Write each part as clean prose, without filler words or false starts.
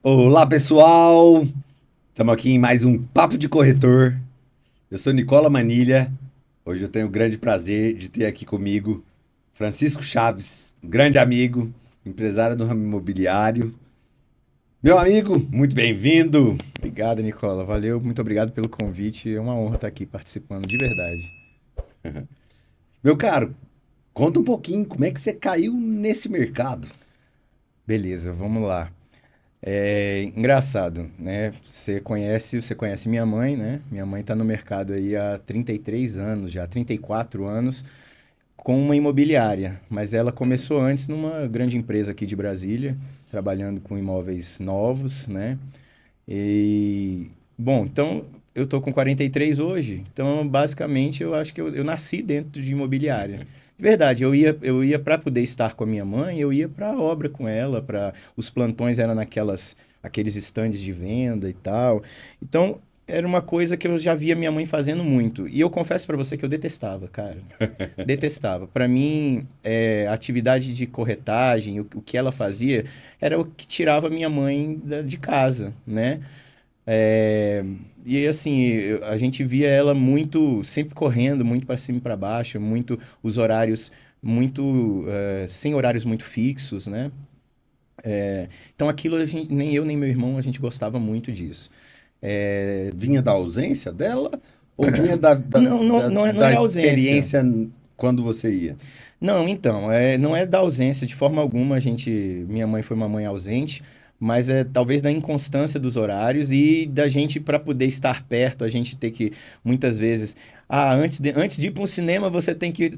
Olá, pessoal! Estamos aqui em mais um Papo de Corretor. Eu sou Nicola Manilha. Hoje eu tenho o grande prazer de ter aqui comigo Francisco Chaves, um grande amigo, empresário do ramo imobiliário. Meu amigo, muito bem-vindo! Obrigado, Nicola. Valeu, muito obrigado pelo convite. É uma honra estar aqui participando, de verdade. Meu caro, conta um pouquinho como é que você caiu nesse mercado. Beleza, vamos lá. É engraçado, né? Você conhece minha mãe, né? Minha mãe está no mercado aí há 33 anos, já 34 anos, com uma imobiliária. Mas ela começou antes numa grande empresa aqui de Brasília, trabalhando com imóveis novos, né? E, bom, então eu tô com 43 hoje, então basicamente eu acho que eu nasci dentro de imobiliária. De verdade, eu ia para poder estar com a minha mãe, eu ia para obra com ela, para os plantões eram aqueles estandes de venda e tal. Então era uma coisa que eu já via minha mãe fazendo muito. E eu confesso para você que eu detestava, cara. Detestava. Para mim, a atividade de corretagem, o que ela fazia, era o que tirava minha mãe de casa, né? É, e assim, a gente via ela muito, sempre correndo, muito para cima e para baixo, muito os horários, sem horários muito fixos, né? Então aquilo nem eu nem meu irmão a gente gostava muito disso. É, Vinha da ausência dela ou vinha da, da, não, não, da, não da era ausência. experiência quando você ia? Não, então, não é da ausência, de forma alguma minha mãe foi uma mãe ausente, mas é talvez da inconstância dos horários e da gente, para poder estar perto, a gente ter que, muitas vezes, antes de ir para um cinema, você tem que,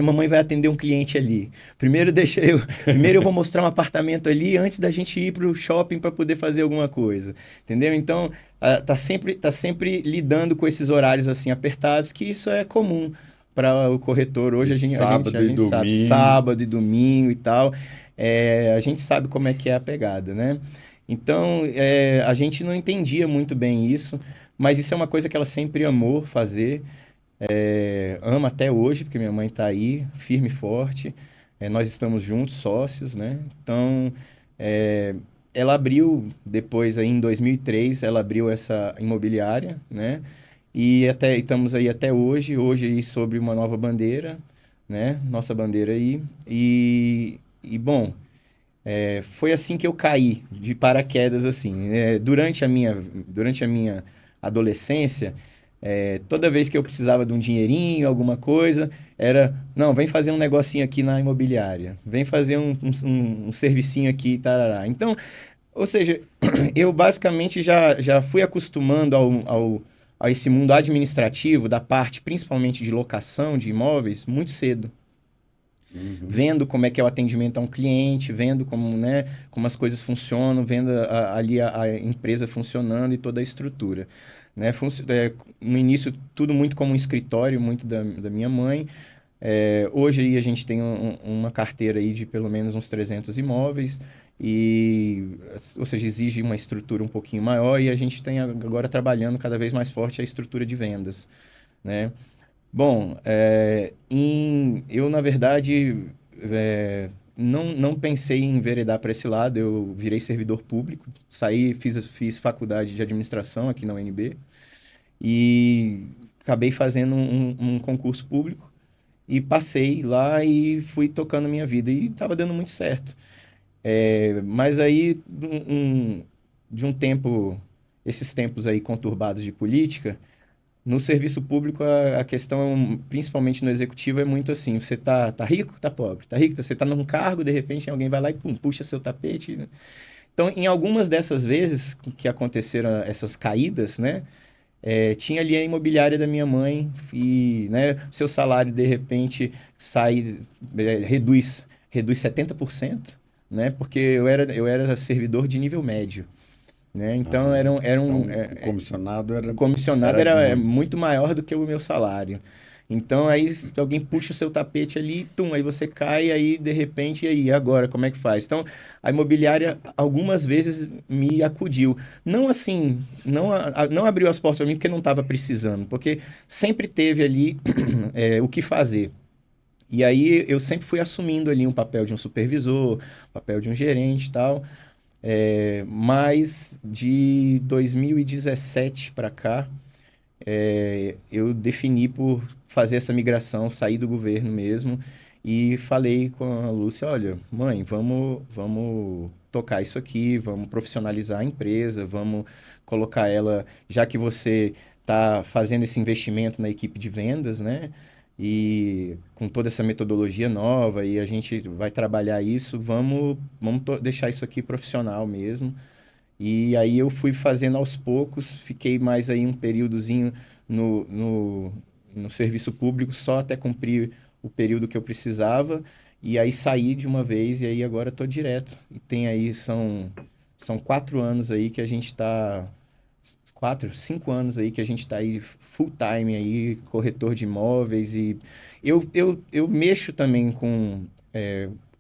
mamãe vai atender um cliente ali, primeiro eu vou mostrar um apartamento ali antes da gente ir para o shopping para poder fazer alguma coisa, entendeu? Então, tá sempre lidando com esses horários assim apertados, que isso é comum para o corretor. De Hoje a sábado e gente sabe, domingo. sábado e domingo e tal, a gente sabe como é que é a pegada, né? Então, a gente não entendia muito bem isso, mas isso é uma coisa que ela sempre amou fazer, ama até hoje, porque minha mãe está aí, firme e forte, nós estamos juntos, sócios, né? Então, é, ela abriu, depois aí em 2003, ela abriu essa imobiliária, né? E estamos aí até hoje aí sobre uma nova bandeira, né? Nossa bandeira aí. Bom, foi assim que eu caí de paraquedas, assim, né? Durante a minha adolescência, toda vez que eu precisava de um dinheirinho, alguma coisa, não, vem fazer um negocinho aqui na imobiliária, vem fazer um servicinho aqui, tarará. Então, ou seja, eu basicamente já fui acostumando a esse mundo administrativo, da parte principalmente de locação de imóveis, muito cedo. Uhum. Vendo como é que é o atendimento a um cliente, vendo como, né, como as coisas funcionam, vendo ali a empresa funcionando e toda a estrutura. Né? No início, tudo muito como um escritório, muito da minha mãe. Hoje aí a gente tem uma carteira aí de pelo menos uns 300 imóveis, ou seja, exige uma estrutura um pouquinho maior e a gente tem agora trabalhando cada vez mais forte a estrutura de vendas, né? Bom, eu na verdade não pensei em enveredar para esse lado, eu virei servidor público, fiz faculdade de administração aqui na UNB e acabei fazendo um concurso público e passei lá e fui tocando a minha vida e estava dando muito certo. Mas aí, de um tempo, esses tempos aí conturbados de política, no serviço público a questão, principalmente no executivo, é muito assim: você tá rico, tá pobre, tá rico, você tá num cargo, de repente alguém vai lá e pum, puxa seu tapete, né? Então, em algumas dessas vezes que aconteceram essas caídas, né? Tinha ali a imobiliária da minha mãe e, né, seu salário de repente reduz 70%, né? Porque eu era servidor de nível médio, né? Então Aham. Então, o comissionado o comissionado era era muito. muito maior do que o meu salário. Então aí alguém puxa o seu tapete ali, tum, aí você cai, aí de repente, e aí, agora, como é que faz? Então, a imobiliária algumas vezes me acudiu. Não assim, não abriu as portas para mim porque não estava precisando, porque sempre teve ali o que fazer. E aí eu sempre fui assumindo ali um papel de um supervisor, papel de um gerente e tal. Mas de 2017 para cá, eu defini por fazer essa migração, sair do governo mesmo, e falei com a Lúcia, olha, mãe, vamos tocar isso aqui, vamos profissionalizar a empresa, vamos colocar ela, já que você está fazendo esse investimento na equipe de vendas, né? E com toda essa metodologia nova, e a gente vai trabalhar isso, vamos deixar isso aqui profissional mesmo. E aí eu fui fazendo aos poucos, fiquei mais aí um períodozinho no, no, no serviço público, só até cumprir o período que eu precisava, e aí saí de uma vez, e aí agora estou direto. E tem aí, são 4 anos aí que a gente está, 5 anos aí que a gente está aí full time aí, corretor de imóveis, e eu mexo também com,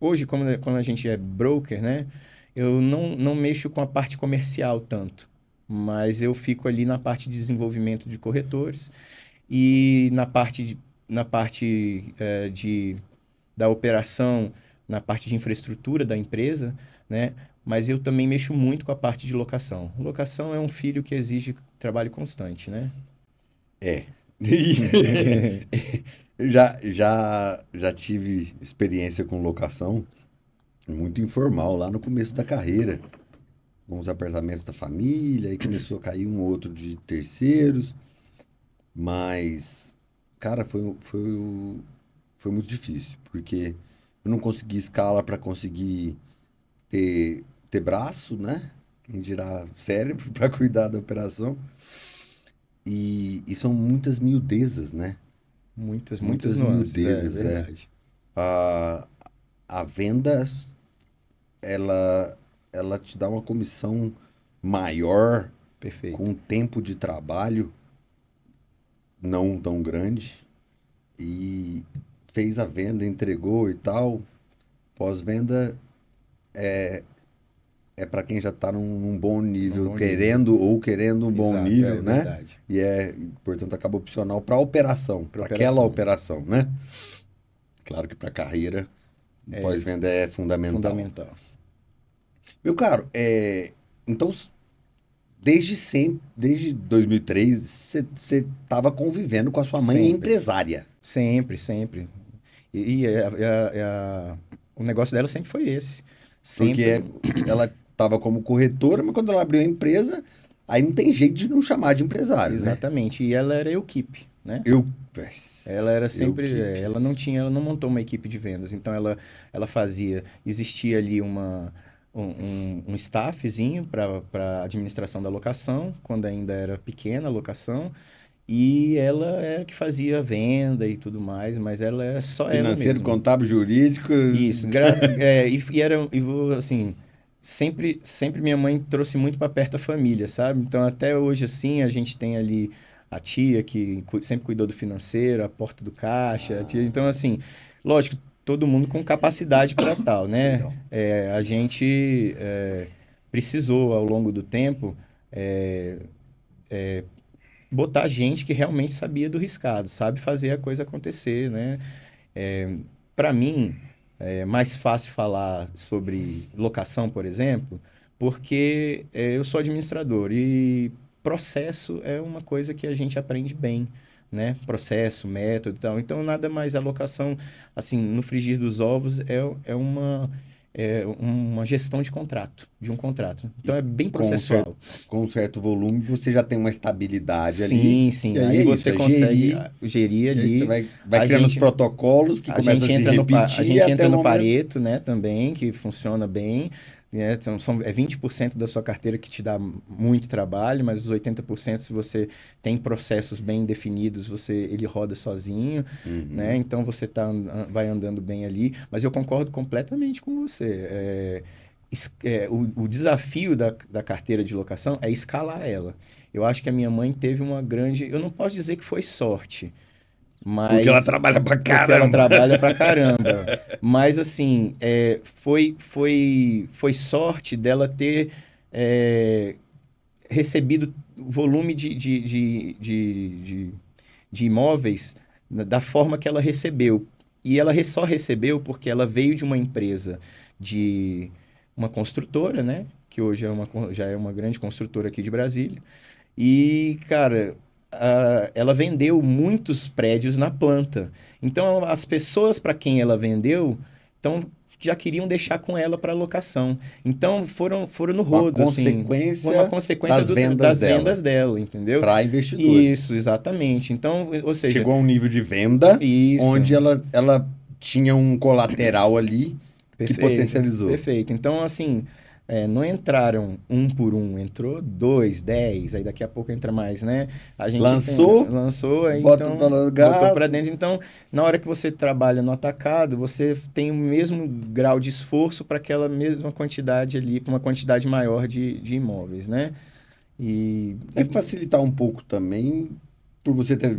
hoje, como a gente é broker, né? Eu não mexo com a parte comercial tanto, mas eu fico ali na parte de desenvolvimento de corretores e na parte da operação, na parte de infraestrutura da empresa, né? Mas eu também mexo muito com a parte de locação. Locação é um filho que exige trabalho constante, né? É. Já tive experiência com locação muito informal, lá no começo da carreira. Com os apartamentos da família, aí começou a cair um ou outro de terceiros, mas, cara, foi muito difícil, porque eu não consegui escala para conseguir ter braço, né? Quem dirá cérebro para cuidar da operação. E são muitas miudezas, né? Muitas Muitas nuances, é miudezas, é. verdade. A, a venda, ela, ela te dá uma comissão maior, com Perfeito. um tempo de trabalho não tão grande, e fez a venda, entregou e tal. Pós-venda é para quem já está num bom Num nível, bom nível. querendo um bom Exato, é nível, né? verdade. Portanto, acaba opcional para operação, Para para aquela operação. operação, né? Claro que para carreira, pós-venda é fundamental. Fundamental. Meu caro, então, desde sempre, desde 2003, você estava convivendo com a sua mãe Sempre. empresária. Sempre, sempre. O negócio dela sempre foi esse. Porque Sempre, ela estava como corretora, mas quando ela abriu a empresa, aí não tem jeito de não chamar de empresário, né? exatamente. E ela era equipe, né? Eu, Ela era eu sempre, que ela não montou uma equipe de vendas. Então ela existia ali um staffzinho para administração da locação, quando ainda era pequena a locação, e ela era que fazia a venda e tudo mais, mas ela é só ela financeiro, mesma. contábil, jurídico. Isso, assim, sempre minha mãe trouxe muito para perto a família, sabe? Então até hoje assim a gente tem ali a tia que sempre cuidou do financeiro, a porta do caixa, a tia, então assim, lógico, todo mundo com capacidade para tal, né? Perdão. A gente precisou ao longo do tempo botar gente que realmente sabia do riscado, sabe fazer a coisa acontecer, né? Para mim, é mais fácil falar sobre locação, por exemplo, porque eu sou administrador e processo é uma coisa que a gente aprende bem, né? Processo, método e tal. Então, nada mais a locação, assim, no frigir dos ovos, é uma gestão de contrato, de um contrato. Então, E é bem com um certo, processual. com um certo volume, você já tem uma estabilidade ali. Sim, E sim. aí Aí é isso, você é consegue gerir. gerir E aí você ali. vai A criando os gente, protocolos que A começam a gente se entra a repetir gente até entra o no momento. Pareto, né, também, que funciona bem, né? É 20% da sua carteira que te dá muito trabalho, mas os 80%, se você tem processos bem definidos, ele roda sozinho, né? Uhum. Então você vai andando bem ali. Mas eu concordo completamente com você. O desafio da carteira de locação é escalar ela. Eu acho que a minha mãe teve uma grande. Eu não posso dizer que foi sorte, Porque ela mas trabalha pra porque ela caramba. trabalha pra caramba. Mas assim, foi sorte dela ter é, recebido volume de imóveis da forma que ela recebeu. E ela só recebeu porque ela veio de uma empresa de uma construtora, né? Que hoje já é uma grande construtora aqui de Brasília. E, cara, ela vendeu muitos prédios na planta. Então, as pessoas para quem ela vendeu, então, já queriam deixar com ela para locação. Então, foram no Uma rodo, assim, foi uma consequência consequência das vendas das dela vendas dela, entendeu? para investidores. Isso, exatamente. Então, ou seja, Chegou a um nível de venda isso. onde ela tinha um colateral ali que Perfeito, potencializou. perfeito. Então, assim, não entraram um por um, entrou dois, 10, aí daqui a pouco entra mais, né? A gente Lançou, lançou, aí bota para então botou alugar. para dentro. Então, na hora que você trabalha no atacado, você tem o mesmo grau de esforço para aquela mesma quantidade ali, para uma quantidade maior de imóveis, né? E, Deve facilitar um pouco também por você ter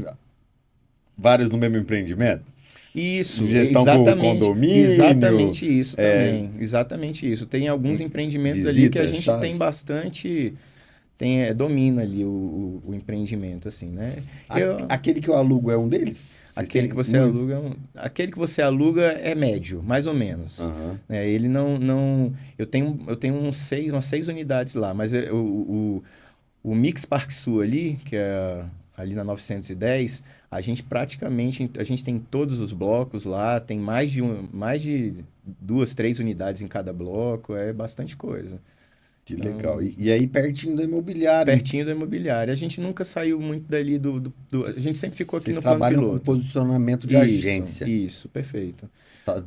vários no mesmo empreendimento. Isso, Gestão com condomínio, exatamente isso também, exatamente isso. Tem alguns empreendimentos ali que a visita, gente tem chave. bastante, domina ali o empreendimento, assim, né? Aquele que eu alugo é um deles? Vocês Aquele que têm você muito? aluga, aquele que você aluga é médio, mais ou menos. Aham. Né? Ele eu tenho umas 6 unidades lá, mas o Mix Parque Sul ali, que é ali na 910, a gente tem todos os blocos lá, tem mais de 2, 3 unidades em cada bloco, é bastante coisa. Que legal. Então, E aí pertinho do imobiliário. pertinho da imobiliária. A gente nunca saiu muito dali a gente sempre ficou aqui Vocês no plano trabalham com piloto. posicionamento de agência. Isso, perfeito.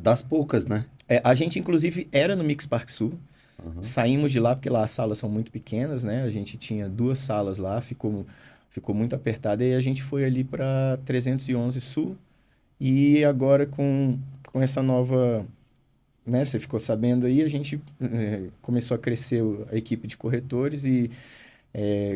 Das poucas, né? A gente, inclusive, era no Mix Parque Sul. Aham. Saímos de lá porque lá as salas são muito pequenas, né? A gente tinha 2 salas lá, ficou muito apertado. E aí a gente foi ali para 311 Sul. E agora com essa nova, né? Você ficou sabendo aí, a gente começou a crescer a equipe de corretores e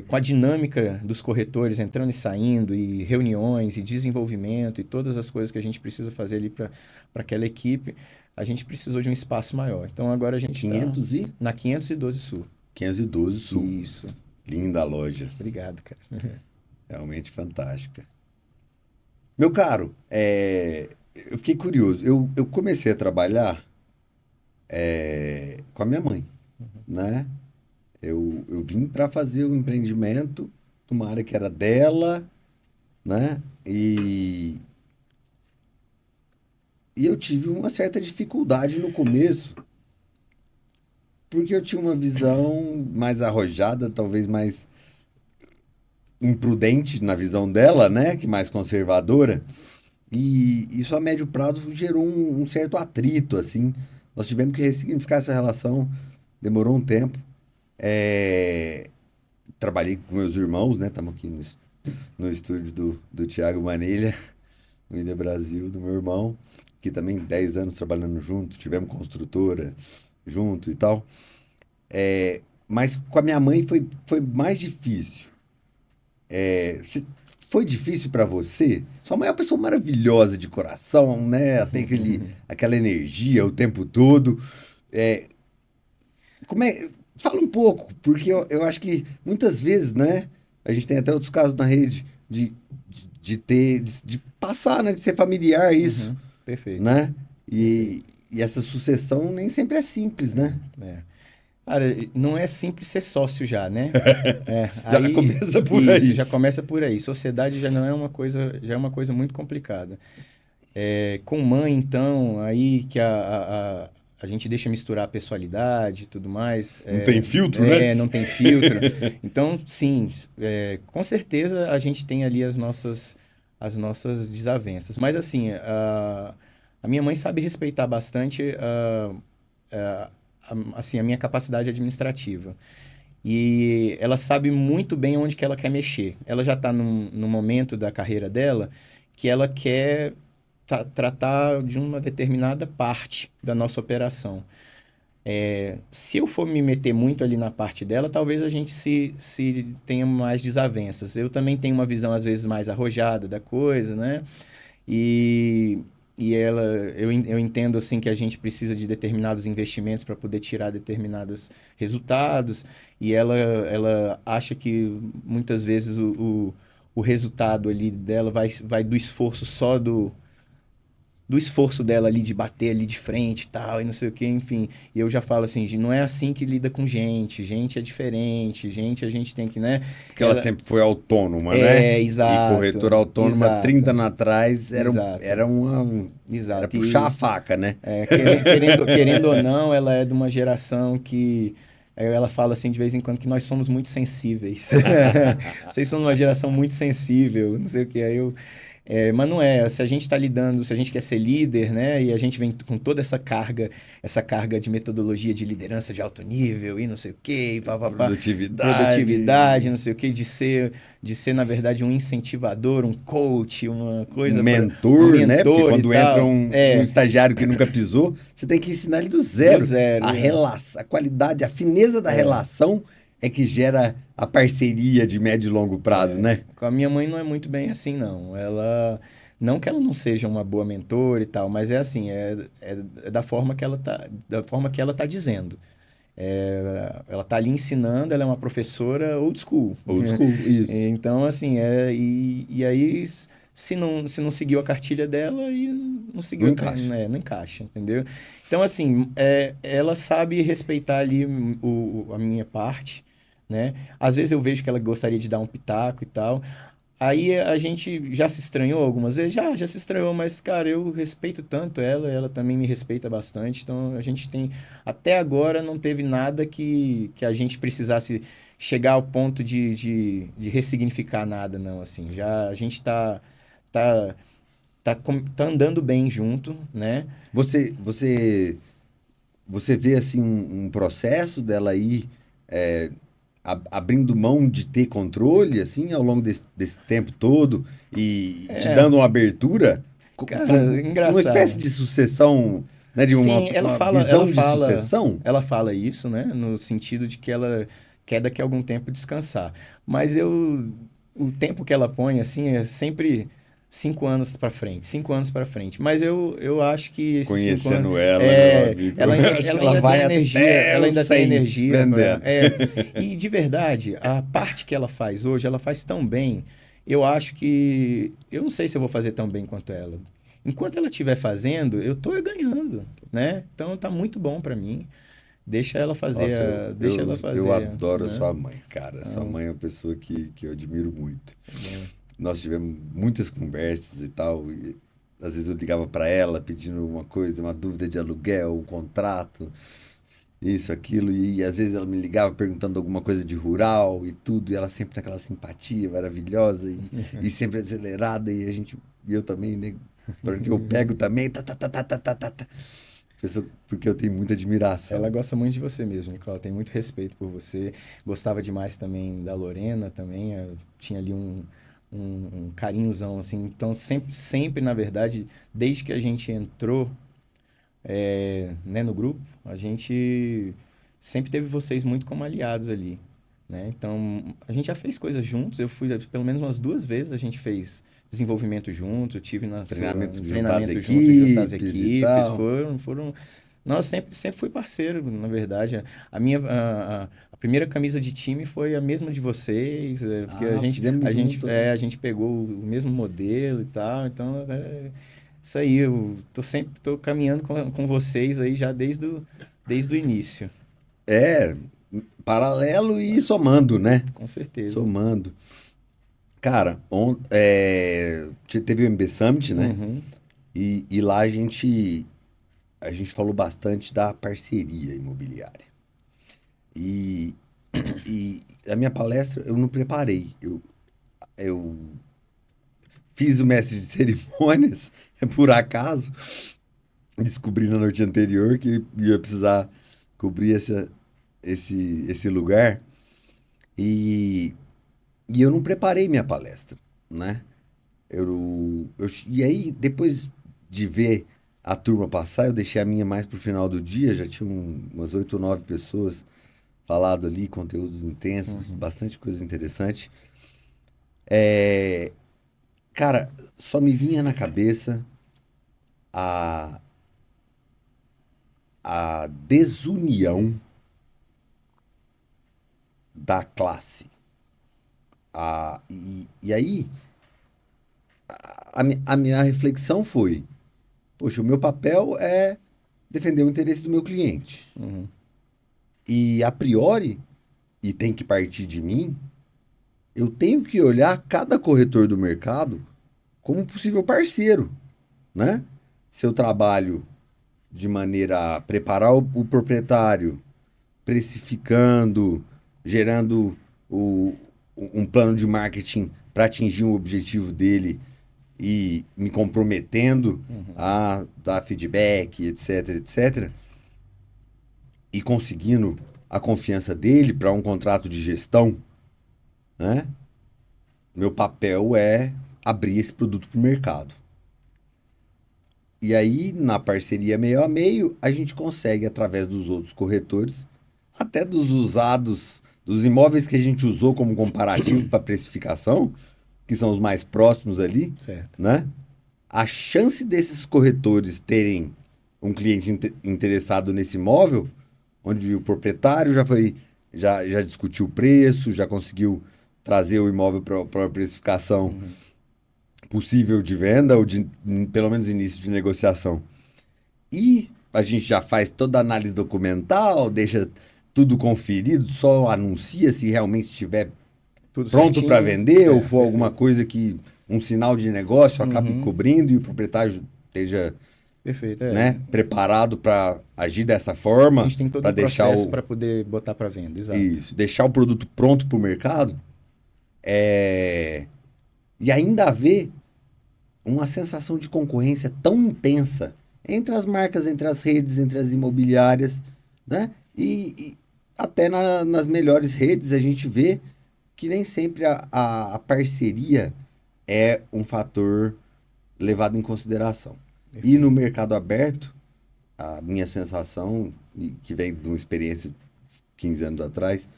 com a dinâmica dos corretores entrando e saindo, e reuniões, e desenvolvimento, e todas as coisas que a gente precisa fazer ali para aquela equipe, a gente precisou de um espaço maior. Então agora a gente está 500 e na 512 Sul. 512 Sul. Isso. Linda loja. Obrigado, cara. Realmente fantástica. Meu caro, eu fiquei curioso. Eu comecei a trabalhar com a minha mãe, né? Eu vim para fazer o empreendimento numa área que era dela, né? E eu tive uma certa dificuldade no começo, porque eu tinha uma visão mais arrojada, talvez mais imprudente na visão dela, né? Que mais conservadora. E isso a médio prazo gerou um certo atrito, assim. Nós tivemos que ressignificar essa relação, demorou um tempo. É, Trabalhei com meus irmãos, né? Estamos aqui no estúdio do Thiago Manilha, no Ilha Brasil, do meu irmão, que também 10 anos trabalhando junto, tivemos construtora junto e tal. Mas com a minha mãe foi mais difícil. Foi difícil para você? Sua mãe é uma pessoa maravilhosa de coração, né? Ela tem aquela energia o tempo todo. É, como é? Fala um pouco, porque eu acho que muitas vezes, né? A gente tem até outros casos na rede de passar, né? De ser familiar isso, Uhum, perfeito, né? perfeito. E essa sucessão nem sempre é simples, né? É. Cara, não é simples ser sócio já, né? Já Aí começa por isso, aí. já começa por aí. Sociedade já não é uma coisa, já é uma coisa muito complicada. Com mãe, então, aí que a gente deixa misturar a pessoalidade e tudo mais, Não tem filtro, né? não tem filtro. Então, sim, com certeza a gente tem ali as nossas desavenças. Mas, assim, a minha mãe sabe respeitar bastante assim, a minha capacidade administrativa. E ela sabe muito bem onde que ela quer mexer. Ela já está num momento da carreira dela que ela quer tratar de uma determinada parte da nossa operação. Se eu for me meter muito ali na parte dela, talvez a gente se tenha mais desavenças. Eu também tenho uma visão, às vezes, mais arrojada da coisa, né? E, eu entendo assim que a gente precisa de determinados investimentos para poder tirar determinados resultados, e ela acha que muitas vezes o resultado ali dela vai do esforço só do esforço dela ali de bater ali de frente e tal, e não sei o que, enfim. E eu já falo assim, não é assim que lida com gente, gente é diferente, gente a gente tem que, né? Porque ela Ela sempre foi autônoma, né? E corretora exato, autônoma, 30 exato, anos atrás, exato, era exato. puxar a faca, né? Querendo ou não, ela é de uma geração que ela fala assim de vez em quando que nós somos muito sensíveis. Vocês são uma geração muito sensível, não sei o que. Mas não é. Se a gente está lidando, se a gente quer ser líder, né? E a gente vem com toda essa carga de metodologia de liderança de alto nível e não sei o quê, e pá, pá, pá, produtividade, Produtividade, não sei o quê, de ser, na verdade, um incentivador, um coach, uma um coisa para um mentor, né? Porque mentor e quando entra tal. um estagiário que nunca pisou, você tem que ensinar ele do Do zero. A zero. relação, a qualidade, a fineza da relação é que gera a parceria de médio e longo prazo, né? Com a minha mãe não é muito bem assim, não. Não que ela não seja uma boa mentora e tal, mas é assim, é da forma que ela tá dizendo. Ela tá ali ensinando, ela é uma professora old school. Old school, isso. Então, assim, e aí, se não seguiu a cartilha dela, aí não Não seguiu, encaixa. não encaixa, entendeu? Então, assim, ela sabe respeitar ali a minha parte, né? Às vezes eu vejo que ela gostaria de dar um pitaco e tal. Aí a gente já se estranhou algumas vezes? Já se estranhou, mas, cara, eu respeito tanto ela também me respeita bastante. Então a gente tem, até agora, não teve nada que a gente precisasse chegar ao ponto de ressignificar nada, não, assim. Já a gente tá, tá andando bem junto, né? Você, você, você vê assim um processo dela aí é, abrindo mão de ter controle assim ao longo desse tempo todo e te É, dando uma abertura cara, uma espécie engraçado. de sucessão, né, de Sim, uma visão de sucessão? ela fala isso, né, no sentido de que ela quer daqui a algum tempo descansar. Mas o tempo que ela põe, assim, é sempre 5 anos para frente, 5 anos para frente. Mas eu acho que esses 5 anos, Conhecendo ela, meu amigo, ela ainda, acho que ela ela ainda tem vai energia, até ela os ainda tem 100 energia para, vendendo. e de verdade, a parte que ela faz hoje, ela faz tão bem. Eu acho que, eu não sei se eu vou fazer tão bem quanto ela. Enquanto ela estiver fazendo, eu tô ganhando, né? Então tá muito bom para mim. Deixa ela fazer, Nossa, deixa ela eu fazer, adoro a né? sua mãe, cara. Sua Então, mãe é uma pessoa que eu admiro muito. tá bom. Nós tivemos muitas conversas e tal. E às vezes eu ligava para ela pedindo uma coisa, uma dúvida de aluguel, um contrato, isso, aquilo. E às vezes ela me ligava perguntando alguma coisa de rural e tudo. E ela sempre naquela simpatia maravilhosa e sempre acelerada. E eu também, né? Porque eu pego também, tá, tá, tá, tá, tá, tá, tá, tá. Porque eu tenho muita Ela admiração. gosta muito de você mesmo, Nicola. Tem muito respeito por você. Gostava demais também da Lorena também. Tinha ali um carinhozão, assim. Então, sempre, sempre, na verdade, desde que a gente entrou, né, no grupo, a gente sempre teve vocês muito como aliados ali, né? Então, a gente já fez coisas juntos. Eu fui pelo menos umas 2 vezes, a gente fez desenvolvimento junto. Eu tive Treinamento no de juntar as treinamento junto, juntar as equipes e equipes. tal. Foram. Nós sempre fui parceiro, na verdade. A primeira camisa de time foi a mesma de vocês, porque a Ah, gente, fizemos a gente, junto, né? é, a gente pegou o mesmo modelo e tal. Então, isso aí, eu tô caminhando com vocês aí já desde o início, É, paralelo e somando, né? com certeza. Somando. Cara, teve o MB Summit, né? Uhum, E lá a gente falou bastante da parceria imobiliária. E, e a minha palestra eu não preparei. Eu fiz o mestre de cerimônias, por acaso, descobri na noite anterior que ia precisar cobrir esse lugar. E, e eu não preparei minha palestra, né? E aí, depois de ver a turma passar, eu deixei a minha mais pro final do dia, já tinha umas 8 ou 9 pessoas falado ali, conteúdos intensos, uhum. bastante coisa interessante. É, cara, só me vinha na cabeça a, a desunião da classe. E aí, a minha reflexão foi: Poxa, o meu papel é defender o interesse do meu cliente. Uhum. E a priori, e tem que partir de mim, eu tenho que olhar cada corretor do mercado como possível parceiro, né? Se eu trabalho de maneira a preparar o proprietário, precificando, gerando o- um plano de marketing para atingir um objetivo dele e me comprometendo Uhum. a dar feedback, etc, etc, e conseguindo a confiança dele para um contrato de gestão, né? Meu papel é abrir esse produto para o mercado. E aí, na parceria meio a meio, a gente consegue, através dos outros corretores, até dos usados, dos imóveis que a gente usou como comparativo para precificação, que são os mais próximos ali, Certo. né? A chance desses corretores terem um cliente interessado nesse imóvel, onde o proprietário já discutiu o preço, já conseguiu trazer o imóvel para a precificação Uhum. possível de venda, ou de pelo menos início de negociação. E a gente já faz toda a análise documental, deixa tudo conferido, só anuncia se realmente estiver Tudo pronto para certinho? vender ou É, for alguma perfeito. coisa que um sinal de negócio acabe Uhum. cobrindo e o proprietário esteja, Perfeito, né, preparado para agir dessa forma, A gente tem todo para um deixar processo o para poder botar para venda, exato. isso, deixar o produto pronto para o mercado, e ainda haver uma sensação de concorrência tão intensa entre as marcas, entre as redes, entre as imobiliárias, né? E até nas melhores redes a gente vê que nem sempre a parceria é um fator levado em consideração. E no Perfeito. mercado aberto, a minha sensação, e que vem de uma experiência 15 anos atrás,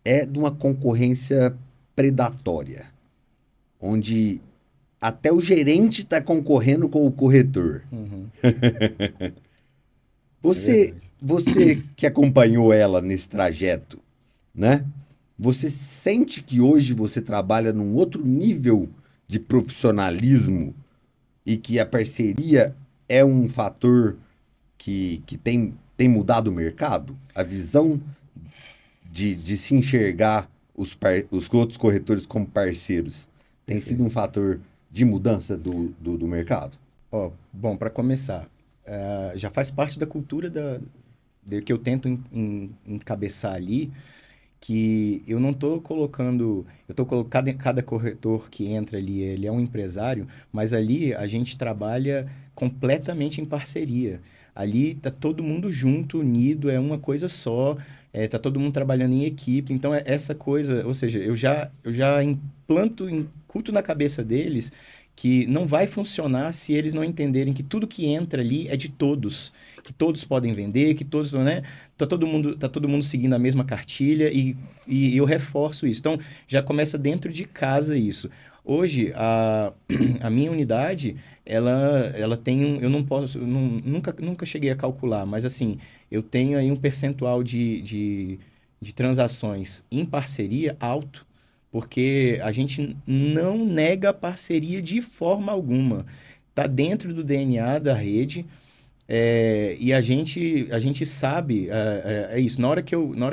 é de uma concorrência predatória, onde até o gerente está concorrendo com o corretor. Uhum. É Você, verdade. você que acompanhou ela nesse trajeto, né? Você sente que hoje você trabalha num outro nível de profissionalismo e que a parceria é um fator que tem mudado o mercado? A visão de se enxergar os outros corretores como parceiros tem sido um Perfeito. fator de mudança do mercado? Ó, bom, para começar, já faz parte da cultura que eu tento encabeçar ali, que eu não estou colocando, eu estou colocando cada corretor que entra ali, ele é um empresário, mas ali a gente trabalha completamente em parceria. Ali tá todo mundo junto, unido, é uma coisa só, tá todo mundo trabalhando em equipe. Então é essa coisa, ou seja, eu já implanto, incuto na cabeça deles que não vai funcionar se eles não entenderem que tudo que entra ali é de todos, que todos podem vender, que todos, né? Tá todo mundo seguindo a mesma cartilha e eu reforço isso. Então, já começa dentro de casa isso. Hoje, a minha unidade, ela tem eu não posso, nunca cheguei a calcular, mas assim, eu tenho aí um percentual de transações em parceria alto, porque a gente não nega parceria de forma alguma. Está dentro do DNA da rede. E a gente sabe, é isso. Na hora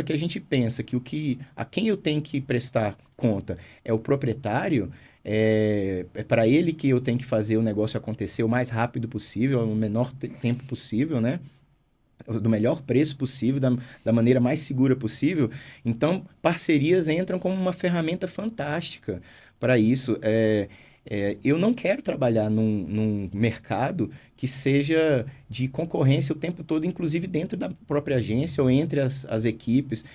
que a gente pensa que a quem eu tenho que prestar conta é o proprietário, é para ele que eu tenho que fazer o negócio acontecer o mais rápido possível, no menor tempo possível, né? Do melhor preço possível, da maneira mais segura possível. Então, parcerias entram como uma ferramenta fantástica para isso. Eu não quero trabalhar num mercado que seja de concorrência o tempo todo, inclusive dentro da própria agência ou entre as equipes.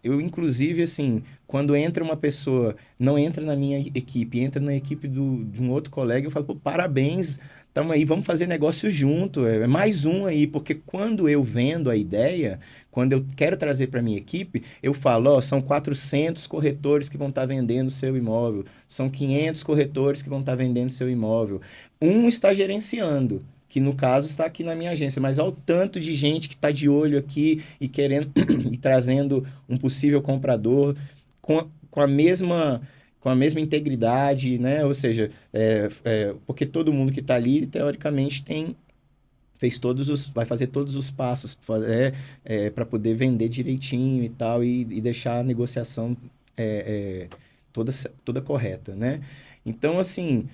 Inclusive, assim, quando entra uma pessoa, não entra na minha equipe, entra na equipe de um outro colega, eu falo, pô, parabéns. Tamo aí, vamos fazer negócio junto. É mais um aí, porque quando eu vendo a ideia, quando eu quero trazer para minha equipe, eu falo, ó, são 400 corretores que vão estar vendendo seu imóvel, são 500 corretores que vão estar vendendo seu imóvel. Um está gerenciando, que no caso está aqui na minha agência, mas olha o tanto de gente que está de olho aqui e querendo e trazendo um possível comprador com a mesma com a mesma integridade, né? Ou seja, porque todo mundo que está ali, teoricamente, vai fazer todos os passos para poder vender direitinho e tal, e deixar a negociação toda, toda correta, né? Então, assim,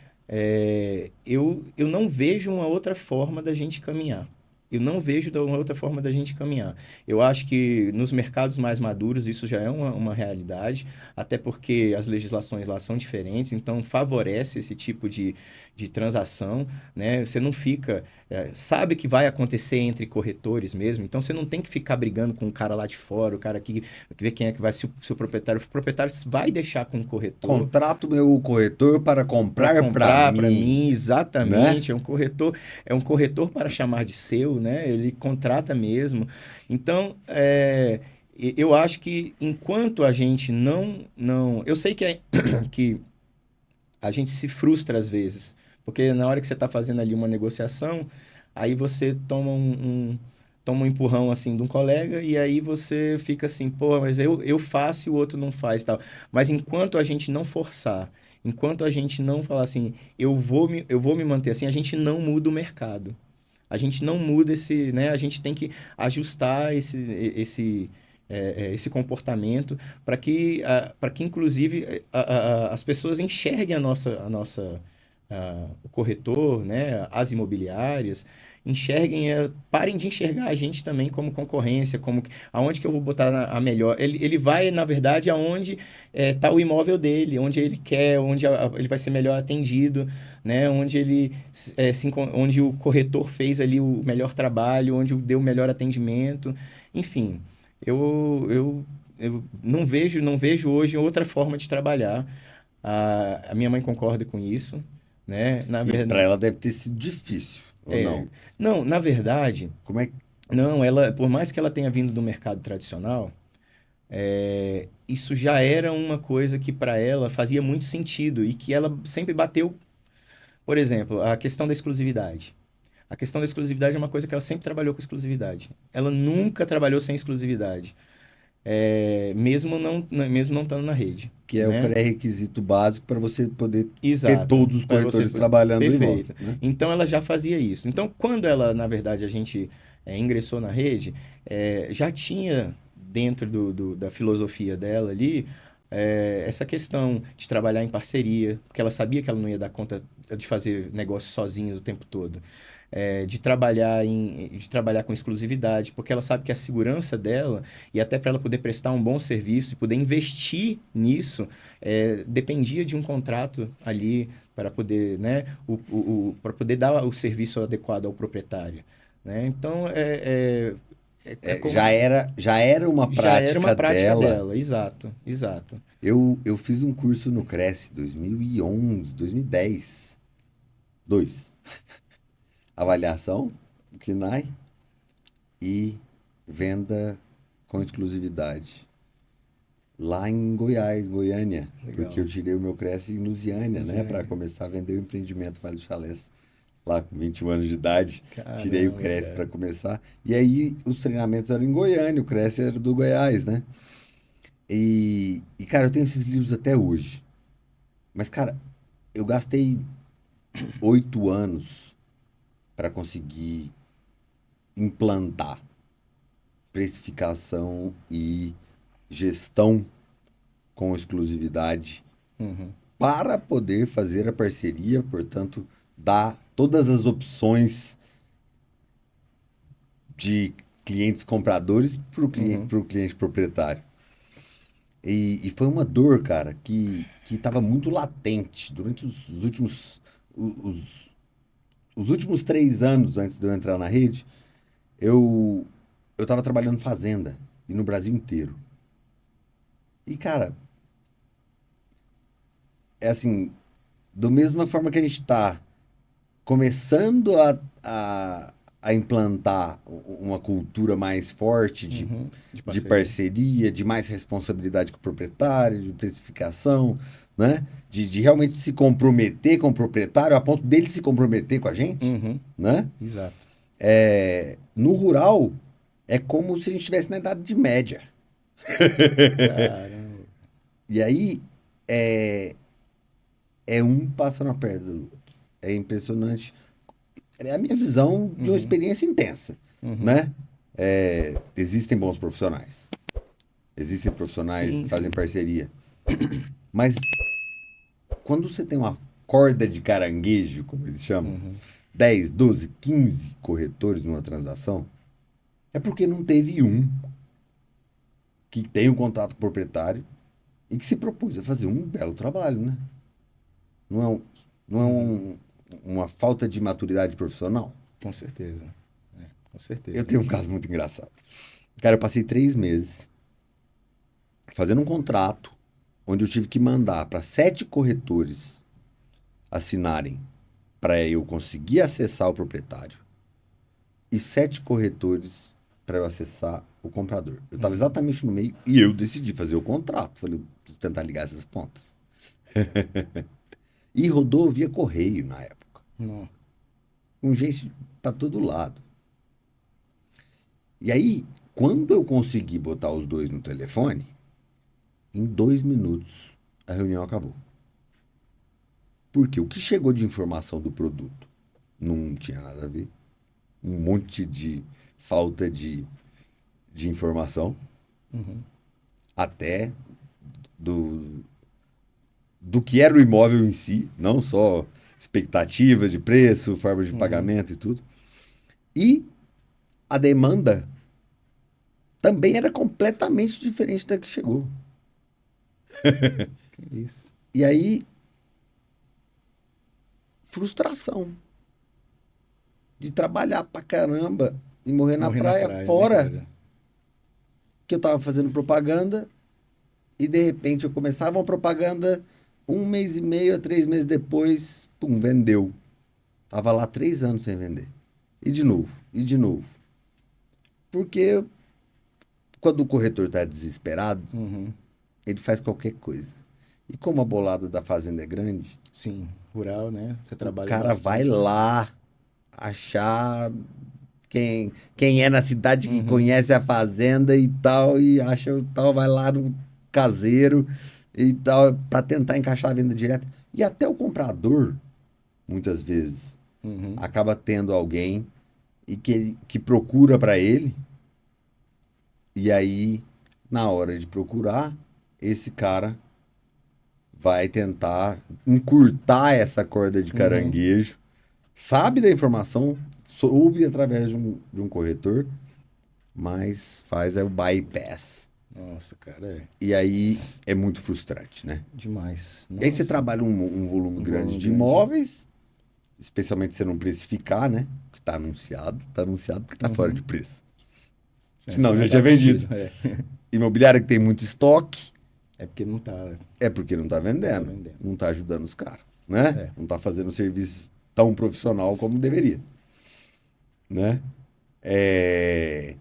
eu não vejo uma outra forma da gente caminhar. Eu não vejo uma outra forma da gente caminhar. Eu acho que nos mercados mais maduros isso já é uma realidade, até porque as legislações lá são diferentes, então favorece esse tipo de transação, né? Você não fica sabe que vai acontecer entre corretores mesmo, então você não tem que ficar brigando com o cara lá de fora, o cara que vê quem é que vai, se o proprietário vai deixar com o corretor Contrato meu corretor para para comprar para comprar para mim, mim, né? exatamente, é um corretor para chamar de seu, né? Ele contrata mesmo. Então, eu acho que enquanto a gente não, eu sei que a gente se frustra às vezes, porque na hora que você está fazendo ali uma negociação, aí você toma um empurrão assim de um colega e aí você fica assim, pô, mas eu faço e o outro não faz, tal. Mas enquanto a gente não forçar, enquanto a gente não falar assim, eu vou me manter assim, a gente não muda o mercado. A gente não muda né? A gente tem que ajustar esse comportamento para que inclusive, as pessoas enxerguem o corretor, né? As imobiliárias, parem de enxergar a gente também como concorrência, aonde que eu vou botar a melhor. Ele vai, na verdade, aonde está o imóvel dele, onde ele quer, onde ele vai ser melhor atendido, né? Onde o corretor fez ali o melhor trabalho, onde deu o melhor atendimento. Enfim, eu não vejo hoje outra forma de trabalhar. A minha mãe concorda com isso, né? Na E para verdade, ela deve ter sido difícil, ou não? não, na verdade, Como é que não, por mais que ela tenha vindo do mercado tradicional, isso já era uma coisa que para ela fazia muito sentido e que ela sempre bateu, por exemplo, a questão da exclusividade. A questão da exclusividade é uma coisa que ela sempre trabalhou com exclusividade. Ela nunca trabalhou sem exclusividade, mesmo não estando na rede, que é o né? pré-requisito básico para você poder ter Exato, todos os para você. corretores trabalhando o imóvel, Perfeito. né? Então ela já fazia isso. Então, quando ela, na verdade, a gente ingressou na rede, já tinha dentro da filosofia dela ali essa questão de trabalhar em parceria, porque ela sabia que ela não ia dar conta de fazer negócio sozinha o tempo todo. De trabalhar com exclusividade, porque ela sabe que a segurança dela, e até para ela poder prestar um bom serviço e poder investir nisso, dependia de um contrato ali para poder, né, para poder dar o serviço adequado ao proprietário, né? Então, Já era uma já era uma prática prática dela. dela, exato, exato. Eu fiz um curso no Cresce 2011, 2010. Dois. Avaliação, KNAI e venda com exclusividade. Lá em Goiás, Goiânia. Porque Legal. eu tirei o meu Cresce em Lusiânia, né? Para Luziane. começar a vender o empreendimento Vale do Chalés. Lá com 21 anos de idade. Tirei o Caramba, Cresce para cara. começar. E aí os treinamentos eram em Goiânia, o Cresce era do Goiás, né? Cara, eu tenho esses livros até hoje. Mas, cara, eu gastei 8 anos para conseguir implantar precificação e gestão com exclusividade Uhum, para poder fazer a parceria, portanto, dar todas as opções de clientes compradores uhum, para o cliente proprietário. E foi uma dor, cara, que estava muito latente durante os últimos 3 anos antes de eu entrar na rede. Eu estava trabalhando fazenda e no Brasil inteiro. E, cara, é assim, da mesma forma que a gente está começando a implantar uma cultura mais forte uhum. De de parceria. parceria, de mais responsabilidade com o proprietário, de precificação, né? De realmente se comprometer com o proprietário a ponto dele se comprometer com a gente, Uhum, né? exato. No rural, é como se a gente estivesse na Idade de Média. Caramba. E aí, é um passando a perna do outro. É impressionante. É a minha visão de uma experiência intensa, Uhum. né? Existem bons profissionais. Existem profissionais que Sim, fazem sim. parceria. Mas quando você tem uma corda de caranguejo, como eles chamam, Uhum. 10, 12, 15 corretores numa transação, é porque não teve um que tem um contato com o proprietário e que se propôs a fazer um belo trabalho, né? Não é, não é Uhum. uma falta de maturidade profissional. Com certeza. Com Eu certeza. tenho um caso muito engraçado. Cara, eu passei 3 meses fazendo um contrato onde eu tive que mandar para 7 corretores assinarem para eu conseguir acessar o proprietário e 7 corretores para eu acessar o comprador. Eu estava Uhum. exatamente no meio e eu decidi fazer o contrato. Falei, preciso tentar ligar essas pontas. E rodou via correio na época, Não. com gente para todo lado. E aí, quando eu consegui botar os dois no telefone, em 2 minutos a reunião acabou. Porque o que chegou de informação do produto não tinha nada a ver. Um monte de falta de informação, Uhum. até do, do que era o imóvel em si, não só expectativa de preço, forma de Uhum. pagamento e tudo. E a demanda também era completamente diferente da que chegou. Que isso. E aí, frustração de trabalhar pra caramba e morrer na Morrer na praia praia, né, fora cara? que eu tava fazendo propaganda e de repente eu começava uma propaganda 1 mês e meio a 3 meses depois, pum, vendeu. Tava lá 3 anos sem vender. E de novo, e de novo. Porque quando o corretor tá desesperado, Uhum. ele faz qualquer coisa. E como a bolada da fazenda é grande, Sim. Rural, né? Você o trabalha cara vai bastante, né? lá achar quem é na cidade que Uhum. conhece a fazenda e tal, e acha o tal, vai lá no caseiro e tal, para tentar encaixar a venda direta. E até o comprador, muitas vezes, Uhum. acaba tendo alguém que procura para ele, e aí, na hora de procurar, esse cara vai tentar encurtar essa corda de Uhum. caranguejo, sabe da informação, soube através de um corretor, mas faz o bypass. Nossa, cara, é E aí é muito frustrante, né? demais. E aí você Nossa, trabalha um volume um grande volume de grande. imóveis, especialmente se você não precificar, né? Que tá anunciado porque tá fora de Uhum. preço. Senão Senão já já tinha tá vendido. vendido. É. Imobiliário que tem muito estoque É porque não tá, é porque não tá não tá vendendo, vendendo. não tá ajudando os caras, né? É. Não tá fazendo o serviço tão profissional como deveria, né? É...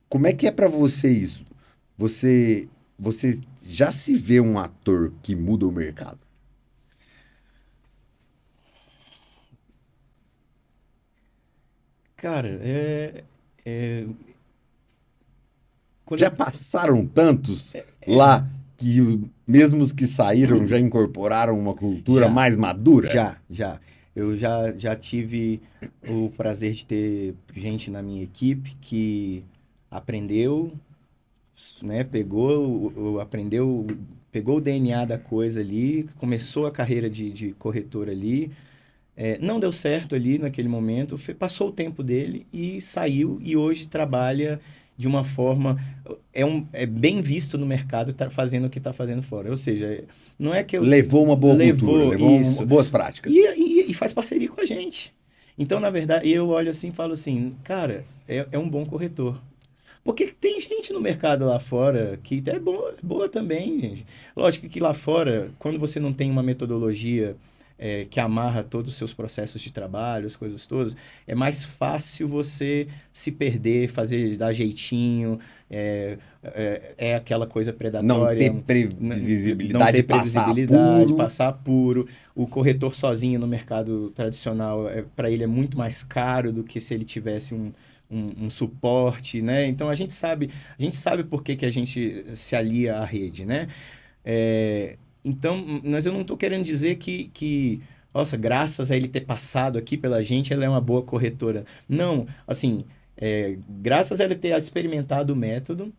Como é que é pra você isso? Você, você já se vê um ator que muda o mercado? Cara, é, quando Já eu, passaram tantos é, lá que mesmo os que saíram já incorporaram uma cultura já, mais madura? já. Eu já tive o prazer de ter gente na minha equipe que aprendeu, né, pegou o DNA da coisa ali, começou a carreira de corretor ali. Não deu certo ali naquele momento, passou o tempo dele e saiu e hoje trabalha de uma forma. É bem visto no mercado fazendo o que está fazendo fora. Ou seja, não é que eu Levou uma boa cultura, levou levou isso boas e, práticas. e faz parceria com a gente. Então, na verdade, eu olho assim e falo assim, cara, é um bom corretor. Porque tem gente no mercado lá fora que é boa também, gente. Lógico que lá fora, quando você não tem uma metodologia que amarra todos os seus processos de trabalho, as coisas todas, é mais fácil você se perder, dar jeitinho, é aquela coisa Não ter predatória, não previsibilidade ter e passar previsibilidade, apuro. passar apuro. O corretor sozinho no mercado tradicional, para ele é muito mais caro do que se ele tivesse um suporte, né? Então a gente sabe por que que a gente se alia à rede, né? É, Mas eu não estou querendo dizer nossa, graças a ele ter passado aqui pela gente, ela é uma boa corretora. Não, assim, graças a ele ter experimentado o método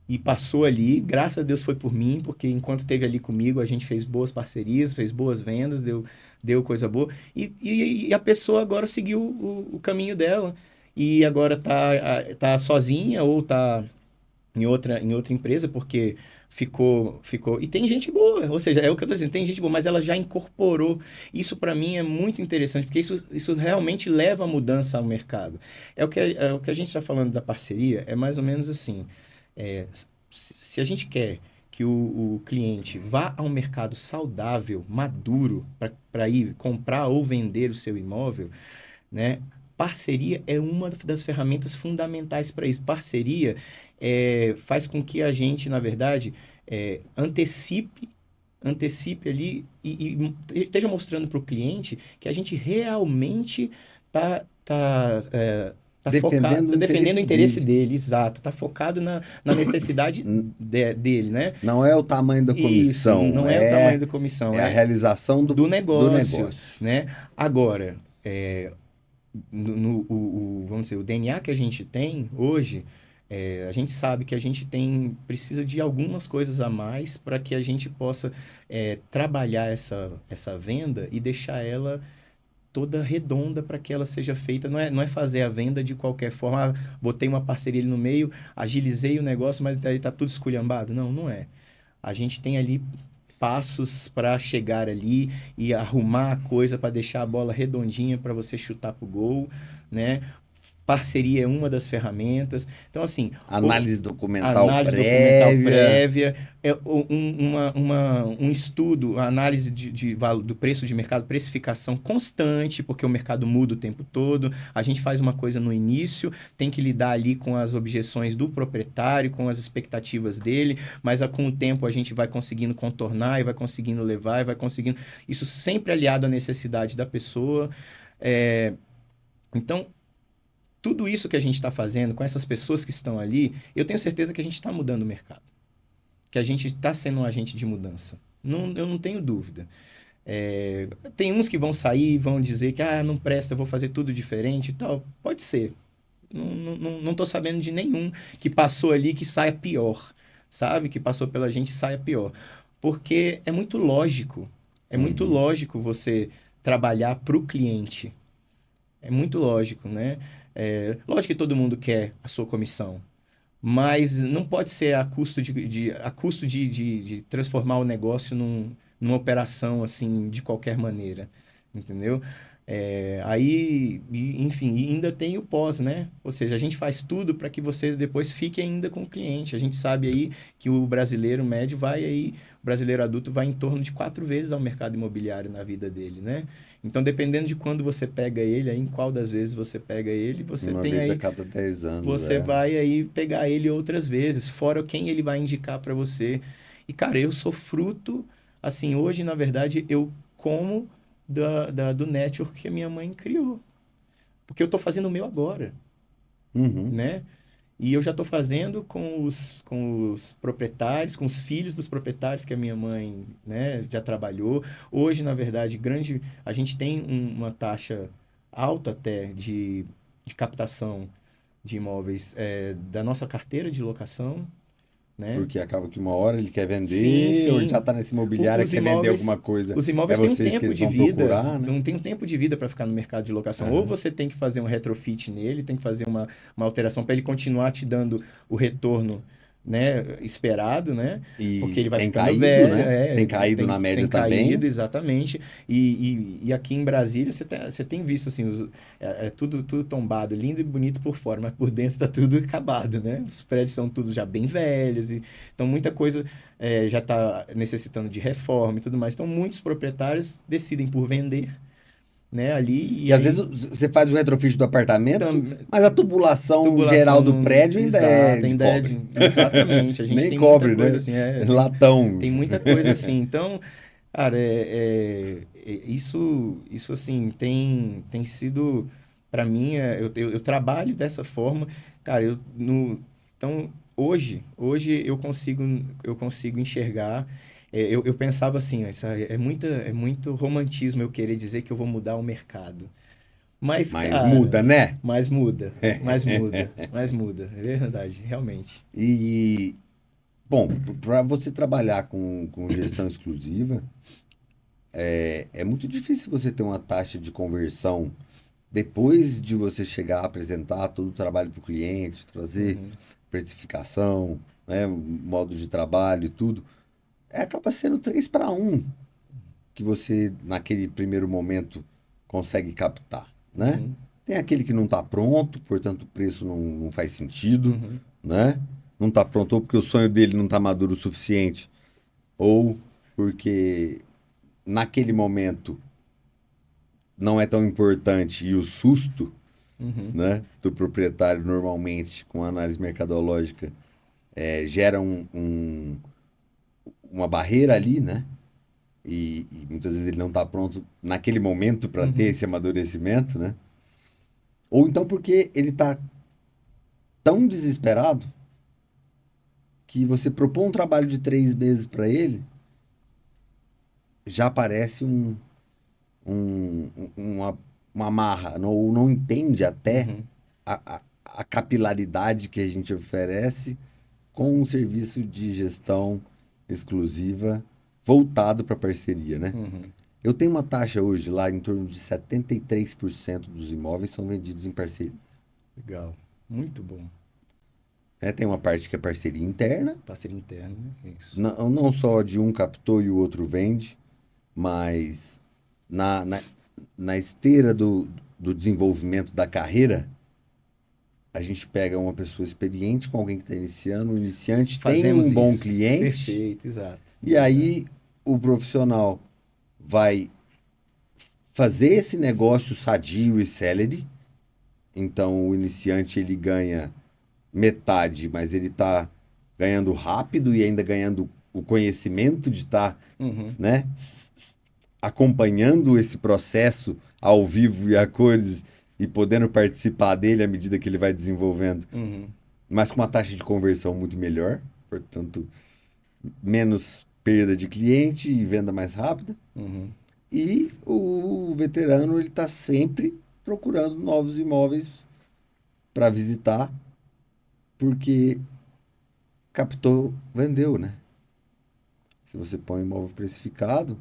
e passou ali, graças a Deus foi por mim, porque enquanto esteve ali comigo, a gente fez boas parcerias, fez boas vendas, deu coisa boa. E a pessoa agora seguiu o caminho dela. E agora tá sozinha ou tá em outra empresa, porque ficou. E tem gente boa, ou seja, é o que eu tô dizendo, tem gente boa, mas ela já incorporou. Isso para mim é muito interessante, porque isso realmente leva a mudança ao mercado. É o que a gente está falando da parceria, é mais ou menos assim. Se a gente quer que o cliente vá ao mercado saudável, maduro, para ir comprar ou vender o seu imóvel, né? Parceria é uma das ferramentas fundamentais para isso. Parceria faz com que a gente, na verdade, antecipe ali e esteja mostrando para o cliente que a gente realmente tá focado, Defendendo tá o defendendo o interesse interesse dele. dele, exato, tá focado na necessidade dele, né? Não é o tamanho da Isso, comissão, não é o tamanho da comissão, é a é realização do do negócio, negócio. né? Agora, vamos dizer, o DNA que a gente tem hoje, a gente sabe que a gente precisa de algumas coisas a mais para que a gente possa trabalhar essa venda e deixar ela toda redonda para que ela seja feita. Não é fazer a venda de qualquer forma, botei uma parceria ali no meio, agilizei o negócio, mas aí tá tudo esculhambado. Não, não é. A gente tem ali passos para chegar ali e arrumar a coisa para deixar a bola redondinha para você chutar pro gol, né? Parceria é uma das ferramentas. Então, assim, Análise documental análise documental prévia. prévia, um estudo, a análise do preço de mercado, precificação constante, porque o mercado muda o tempo todo. A gente faz uma coisa no início, tem que lidar ali com as objeções do proprietário, com as expectativas dele, mas com o tempo a gente vai conseguindo contornar e vai conseguindo levar e vai conseguindo. Isso sempre aliado à necessidade da pessoa. Então, tudo isso que a gente está fazendo com essas pessoas que estão ali, eu tenho certeza que a gente está mudando o mercado. Que a gente está sendo um agente de mudança. Não, eu não tenho dúvida. Tem uns que vão sair e vão dizer que não presta, eu vou fazer tudo diferente e tal. Pode ser. Não estou sabendo de nenhum que passou ali que saia pior. Sabe? Que passou pela gente e saia pior. Porque é muito lógico. É muito Uhum. lógico você trabalhar para o cliente. É muito lógico, né? Lógico que todo mundo quer a sua comissão, mas não pode ser a custo de transformar o negócio numa operação assim de qualquer maneira, entendeu? Enfim, e ainda tem o pós, né? Ou seja, a gente faz tudo para que você depois fique ainda com o cliente. A gente sabe aí que o brasileiro médio o brasileiro adulto vai em torno de 4 vezes ao mercado imobiliário na vida dele, né? Então, dependendo de quando você pega ele, aí, em qual das vezes você pega ele, você Uma tem vez a aí cada 10 anos, você vai aí pegar ele outras vezes, fora quem ele vai indicar para você. E, cara, eu sou fruto, assim, hoje, na verdade, eu como do network que a minha mãe criou. Porque eu estou fazendo o meu agora, Uhum. né? E eu já estou fazendo com os proprietários, com os filhos dos proprietários que a minha mãe, né, já trabalhou. Hoje, na verdade, a gente tem uma taxa alta até de captação de imóveis da nossa carteira de locação, né? Porque acaba que uma hora ele quer Sim, vender, ou ele já sim. está nessa O- imobiliária, os quer vender imóveis, alguma coisa, os é imóveis têm um vocês que tempo eles de vão vida, procurar, né? não tem um tempo de vida para ficar no mercado de locação. Ou Aham. você tem que fazer um retrofit nele, tem que fazer uma alteração para ele continuar te dando o retorno, né, esperado, né? Porque E ele vai tem ficando caído, velho, né? Tem caído na tem média caído, também. exatamente. E aqui em Brasília você tem visto assim, tudo tombado, lindo e bonito por fora, mas por dentro tá tudo acabado, né? Os prédios são tudo já bem velhos, então muita coisa já está necessitando de reforma e tudo mais. Então, muitos proprietários decidem por vender, né, ali, e E às aí vezes você faz o retrofit do apartamento, tam- mas a tubulação tubulação geral do não. prédio ainda é Exato, de ainda é cobre. exatamente. A gente Nem tem muita cobre, coisa né? assim, Latão. tem muita coisa assim. Então, cara, isso assim, tem sido, para mim, eu trabalho dessa forma, cara, então, hoje eu consigo enxergar. Eu pensava assim, ó, é muito romantismo eu querer dizer que eu vou mudar o mercado. Mas, Mas cara, muda, né? mas muda, mas muda, mas muda. É verdade, realmente. E, bom, para você trabalhar com gestão exclusiva, é muito difícil você ter uma taxa de conversão depois de você chegar a apresentar todo o trabalho para o cliente, trazer Uhum, precificação, né, modo de trabalho e tudo. Acaba sendo 3 para 1 que você, naquele primeiro momento, consegue captar, né? uhum, Tem aquele que não está pronto, portanto o preço não faz sentido, uhum, né? Não está pronto ou porque o sonho dele não está maduro o suficiente, ou porque naquele momento não é tão importante e o susto, uhum, né, do proprietário normalmente com análise mercadológica gera uma barreira ali, né? E muitas vezes ele não está pronto naquele momento para ter uhum, esse amadurecimento, né? Ou então porque ele está tão desesperado que você propõe um trabalho de 3 meses para ele, já parece uma marra, não, ou não entende até uhum, a capilaridade que a gente oferece com um serviço de gestão exclusiva voltado para parceria, né? uhum. Eu tenho uma taxa hoje lá em torno de 73% dos imóveis são vendidos em parceria. Legal, muito bom. Né? Tem uma parte que é parceria interna, Parceria interna, né? Isso. não só de um captou e o outro vende, mas na, na, na esteira do desenvolvimento da carreira, a gente pega uma pessoa experiente com alguém que está iniciando, o iniciante tem Fazemos um bom isso. cliente, Perfeito, exato. e Verdade. aí o profissional vai fazer esse negócio sadio e célere. Então, o iniciante ele ganha metade, mas ele está ganhando rápido e ainda ganhando o conhecimento de estar, Uhum, né, acompanhando esse processo ao vivo e a cores e podendo participar dele à medida que ele vai desenvolvendo, uhum, mas com uma taxa de conversão muito melhor, portanto, menos perda de cliente e venda mais rápida. uhum. E o veterano ele está sempre procurando novos imóveis para visitar, porque captou, vendeu, né? Se você põe imóvel precificado,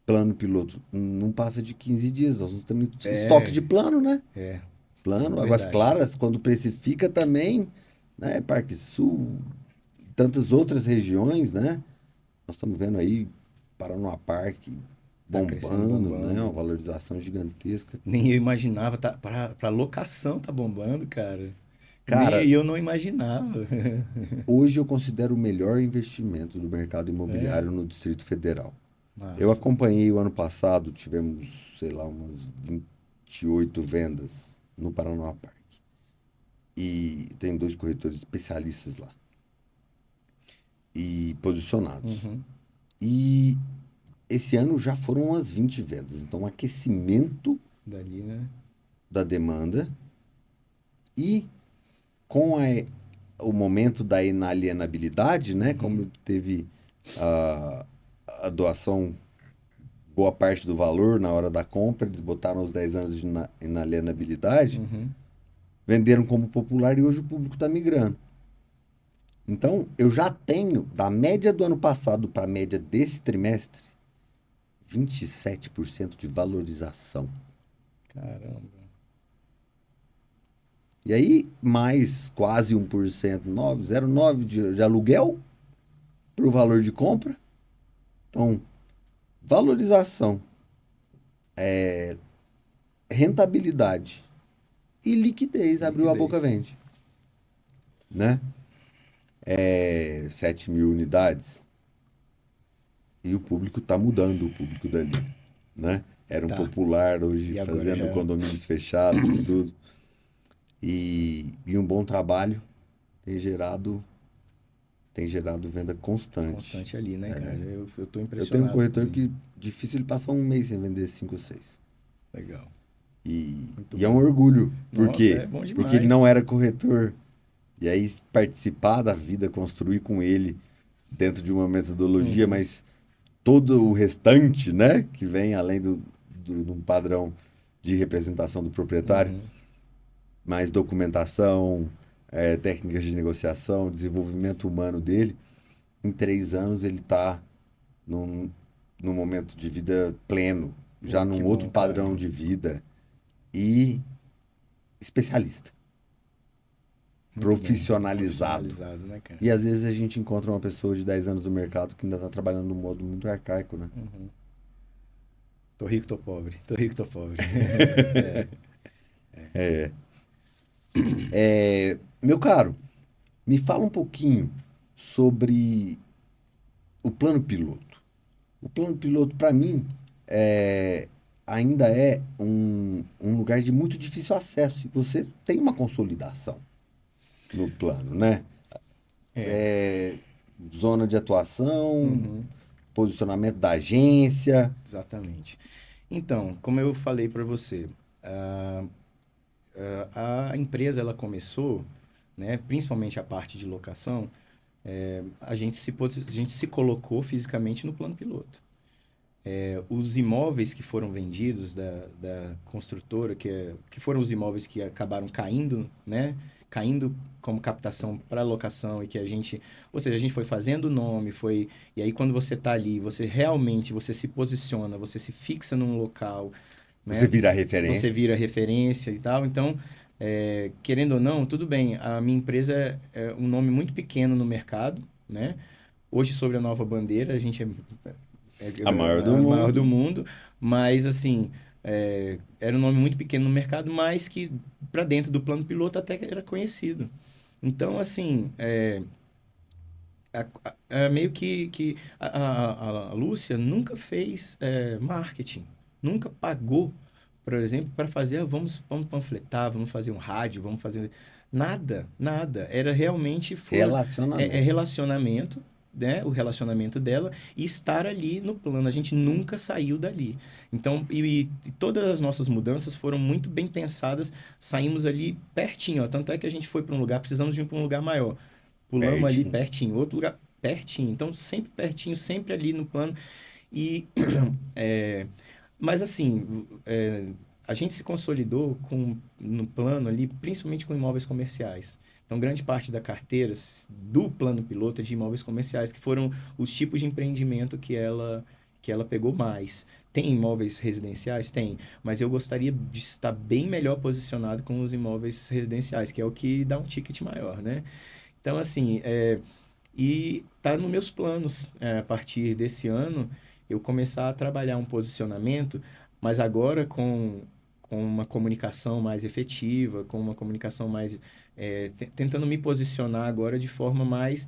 plano piloto não passa de 15 dias. Nós não temos estoque É, de plano, né? é, Plano, Águas verdade. Claras, quando precifica também, né? Parque Sul, tantas outras regiões, né? Nós estamos vendo aí Paranoá Parque Tá crescendo, bombando, né? Uma bombando. valorização gigantesca. Nem eu imaginava, tá, pra locação tá bombando, cara. Nem Cara, eu não imaginava. hoje eu considero o melhor investimento do mercado É, imobiliário no Distrito Federal. Eu massa. acompanhei o ano passado, tivemos, sei lá, umas 28 vendas no Paranoá Parque. E tem 2 corretores especialistas lá e posicionados. Uhum, E esse ano já foram umas 20 vendas. Então, um aquecimento dali, né? da demanda e com o momento da inalienabilidade, né? Uhum, Como teve a, a doação, boa parte do valor na hora da compra, eles botaram os 10 anos de inalienabilidade, uhum. venderam como popular e hoje o público está migrando. Então, eu já tenho, da média do ano passado para a média desse trimestre, 27% de valorização. Caramba. E aí, mais quase 1%, 0,9% de aluguel para o valor de compra. Então, valorização, rentabilidade e liquidez, abriu a boca, Liquidez. vende. Né? 7 mil unidades. E o público está mudando, o público dali. Né? Era um Tá. popular hoje E agora fazendo já condomínios fechados e tudo. E um bom trabalho tem gerado, tem gerado venda constante. constante ali, né, cara? Eu tô Eu tenho um impressionado corretor também. que difícil ele passar um mês sem vender 5 ou 6. Legal. Muito E é um bom. orgulho. Por Nossa, quê? é bom Porque ele não demais. era corretor. E aí participar da vida, construir com ele dentro de uma metodologia, Uhum. mas todo o restante, né, que vem além de um padrão de representação do proprietário, Uhum. mais documentação, técnicas de negociação, desenvolvimento humano dele, em 3 anos ele está num, num momento de vida pleno, já Pô, que num outro bom, cara. padrão de vida e especialista, Muito bom. profissionalizado. Profissionalizado, né, cara? E às vezes a gente encontra uma pessoa de 10 anos no mercado que ainda está trabalhando de um modo muito arcaico, né? Uhum. Tô rico, tô pobre. Tô rico, tô pobre. É. Meu caro, me fala um pouquinho sobre o plano piloto. O plano piloto, para mim, é, ainda é um lugar de muito difícil acesso. E você tem uma consolidação no plano, né? É. É, zona de atuação, Uhum. posicionamento da agência. Exatamente. Então, como eu falei para você, a, a empresa ela começou, né, principalmente a parte de locação, a gente se colocou fisicamente no plano piloto. Os imóveis que foram vendidos da construtora, que foram os imóveis que acabaram caindo, né? Caindo como captação para locação e que a gente, ou seja, a gente foi fazendo o nome, e aí quando você está ali, você realmente, você se posiciona, você se fixa num local, Você né? vira Você referência. vira referência e tal. Então, querendo ou não, tudo bem. A minha empresa é um nome muito pequeno no mercado, né? Hoje, sobre a nova bandeira, a gente A maior é do a maior do mundo. mundo, mas assim, era um nome muito pequeno no mercado, mas que para dentro do plano piloto até que era conhecido. Então, assim, meio que a Lúcia nunca fez marketing, nunca pagou, por exemplo, para fazer, vamos panfletar, vamos fazer um rádio, vamos fazer. Nada, nada. Era realmente Relacionamento. relacionamento, né? O relacionamento dela e estar ali no plano. A gente nunca saiu dali. Então, e todas as nossas mudanças foram muito bem pensadas, saímos ali pertinho, ó. Tanto é que a gente foi para um lugar, precisamos de ir para um lugar maior. Pulamos ali Pertinho. pertinho, outro lugar pertinho. Então, sempre pertinho, sempre ali no plano. E, mas assim, a gente se consolidou no plano ali, principalmente com imóveis comerciais. Então, grande parte da carteira do plano piloto é de imóveis comerciais, que foram os tipos de empreendimento que ela pegou mais. Tem imóveis residenciais? Tem, mas eu gostaria de estar bem melhor posicionado com os imóveis residenciais, que é o que dá um ticket maior, né? Então, assim, e tá nos meus planos, a partir desse ano, eu começar a trabalhar um posicionamento, mas agora com uma comunicação mais efetiva, com uma comunicação mais, tentando me posicionar agora de forma mais,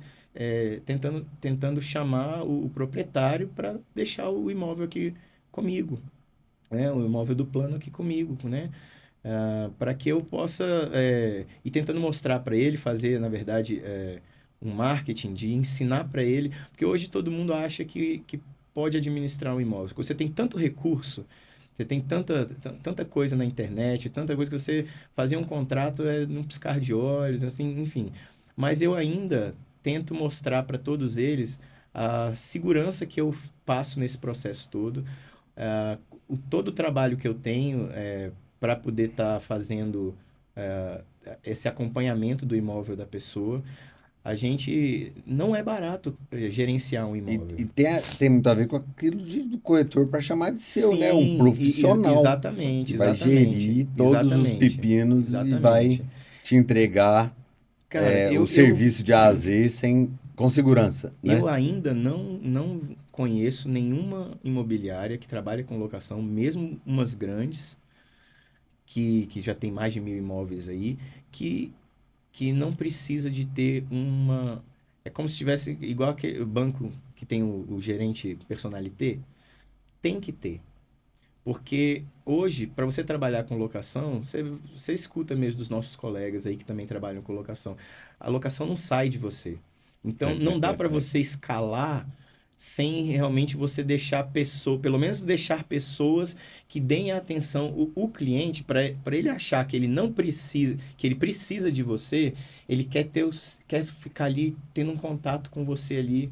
tentando chamar o proprietário para deixar o imóvel aqui comigo, né? O imóvel do plano aqui comigo, né? Para que eu possa e tentando mostrar para ele, fazer, na verdade, um marketing de ensinar para ele, porque hoje todo mundo acha que pode administrar um imóvel. Você tem tanto recurso, você tem tanta coisa na internet, tanta coisa que você fazer um contrato num piscar de olhos, assim, enfim. Mas eu ainda tento mostrar para todos eles a segurança que eu passo nesse processo todo, ah, todo o trabalho que eu tenho para poder estar fazendo eh, esse acompanhamento do imóvel da pessoa. A gente não é barato gerenciar um imóvel. E tem muito a ver com aquilo do corretor para chamar de seu, né? Um Sim, profissional que exatamente, vai exatamente, gerir todos os exatamente, pepinos e vai exatamente. te entregar Cara, o serviço de A a Z com segurança, eu né? ainda não conheço nenhuma imobiliária que trabalha com locação, mesmo umas grandes, que já tem mais de 1.000 imóveis aí, que que não precisa de ter uma. É como se tivesse igual aquele banco que tem o gerente personalité, tem que ter. Porque hoje, para você trabalhar com locação, você escuta mesmo dos nossos colegas aí que também trabalham com locação. A locação não sai de você. Então, não dá para você escalar sem realmente você deixar pessoa, pelo menos deixar pessoas que deem atenção o cliente para ele achar que ele não precisa, que ele precisa de você, ele quer ficar ali tendo um contato com você ali.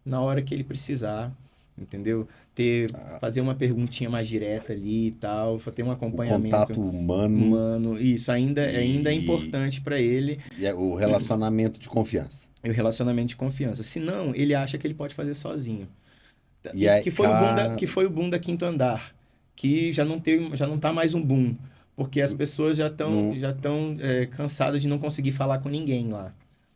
na hora que ele precisar, entendeu? Fazer uma perguntinha mais direta ali e tal, ter um O acompanhamento contato humano humano. Isso ainda é e, importante para ele o relacionamento de confiança. e o relacionamento de confiança. Senão, ele acha que ele pode fazer sozinho. E E aí, que foi o boom da Quinto Andar, que já não tá mais um boom, porque as pessoas não, já estão cansadas de não conseguir falar com ninguém lá,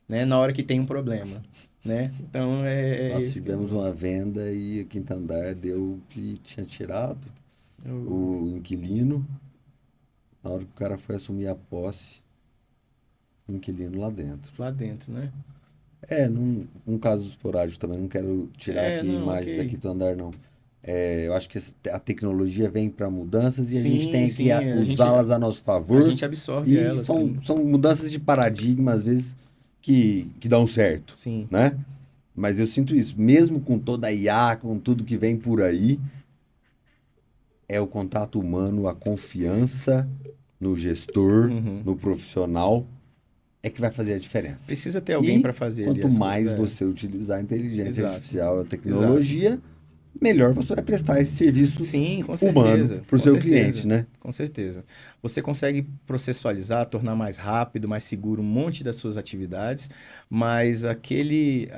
né? Na hora que tem um problema, né? Então é nós isso que tivemos uma venda e o quinto andar deu que tinha tirado eu o inquilino. Na hora que o cara foi assumir a posse, o inquilino lá dentro. lá dentro, né? Um caso esporádico também, não quero tirar É, aqui a não, imagem da ok. quinto andar, não. Eu acho que a tecnologia vem para mudanças e a gente Sim, tem que sim, usá-las a nosso a favor. gente absorve E ela, sim, são mudanças de paradigma, às vezes, que dão certo, sim. né? Mas eu sinto isso, mesmo com toda a IA, com tudo que vem por aí, é o contato humano, a confiança no gestor, Uhum. no profissional, é que vai fazer a diferença. Precisa ter alguém E para fazer ali quanto as coisas, mais você utilizar a inteligência exato, artificial, a exato. tecnologia, melhor você vai prestar esse serviço Sim, humano para o com seu cliente, certeza, né? com certeza. Você consegue processualizar, tornar mais rápido, mais seguro um monte das suas atividades, mas aquele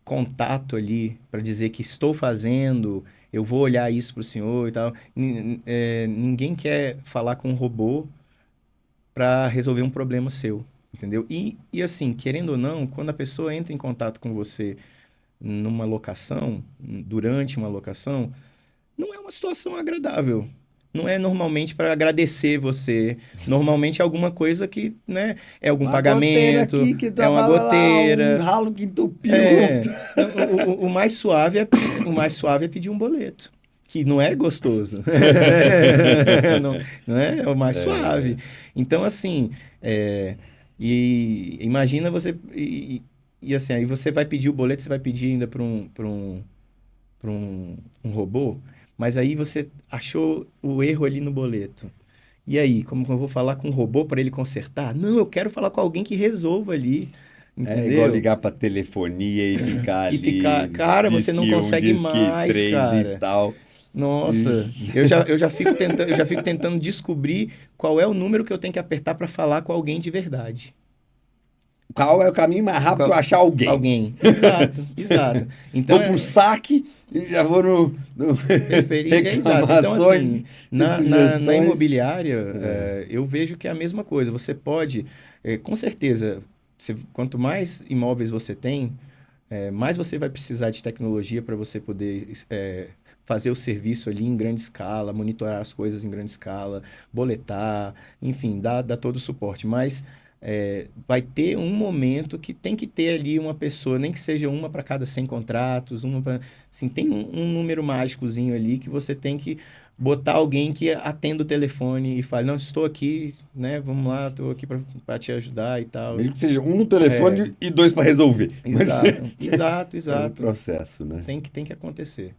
contato ali para dizer que estou fazendo, eu vou olhar isso para o senhor e tal, ninguém quer falar com um robô para resolver um problema seu, entendeu? E assim, querendo ou não, quando a pessoa entra em contato com você numa locação, durante uma locação, não é uma situação agradável. Não é normalmente para agradecer você. Normalmente é alguma coisa que, né, é algum Uma goteira pagamento, aqui que é uma tava lá, um goteira. ralo que entupiu. É, não, o mais suave o mais suave é pedir um boleto, que não é gostoso. Não, não é o mais suave. Então, assim, é, e imagina você. E assim, aí você vai pedir o boleto, você vai pedir ainda para um robô, mas aí você achou o erro ali no boleto. E aí, como que eu vou falar com o robô para ele consertar? Não, eu quero falar com alguém que resolva ali, É igual entendeu? ligar para telefonia e ficar E ficar, ali, cara, você diz não que um, consegue diz que mais, três e cara. tal. Nossa, Ixi. eu já fico tentando descobrir qual é o número que eu tenho que apertar para falar com alguém de verdade. Qual é o caminho mais rápido para eu Qual- achar alguém? Alguém. Exato, exato. Então, Vou pro saque e já vou no perfeito, exato. Então, reclamações assim, e na sugestões. imobiliária, eu vejo que é a mesma coisa. Você pode, com certeza, quanto mais imóveis você tem, mais você vai precisar de tecnologia para você poder fazer o serviço ali em grande escala, monitorar as coisas em grande escala, boletar, enfim, dar todo o suporte. Mas vai ter um momento que tem que ter ali uma pessoa, nem que seja uma para cada 100 contratos, assim, tem um número mágicozinho ali que você tem que botar alguém que atenda o telefone e fale, não, estou aqui, né, vamos lá, estou aqui para te ajudar e tal. Mesmo que seja um no telefone e dois para resolver. Mas Exato, exato, é um exato. processo, né? Tem que acontecer.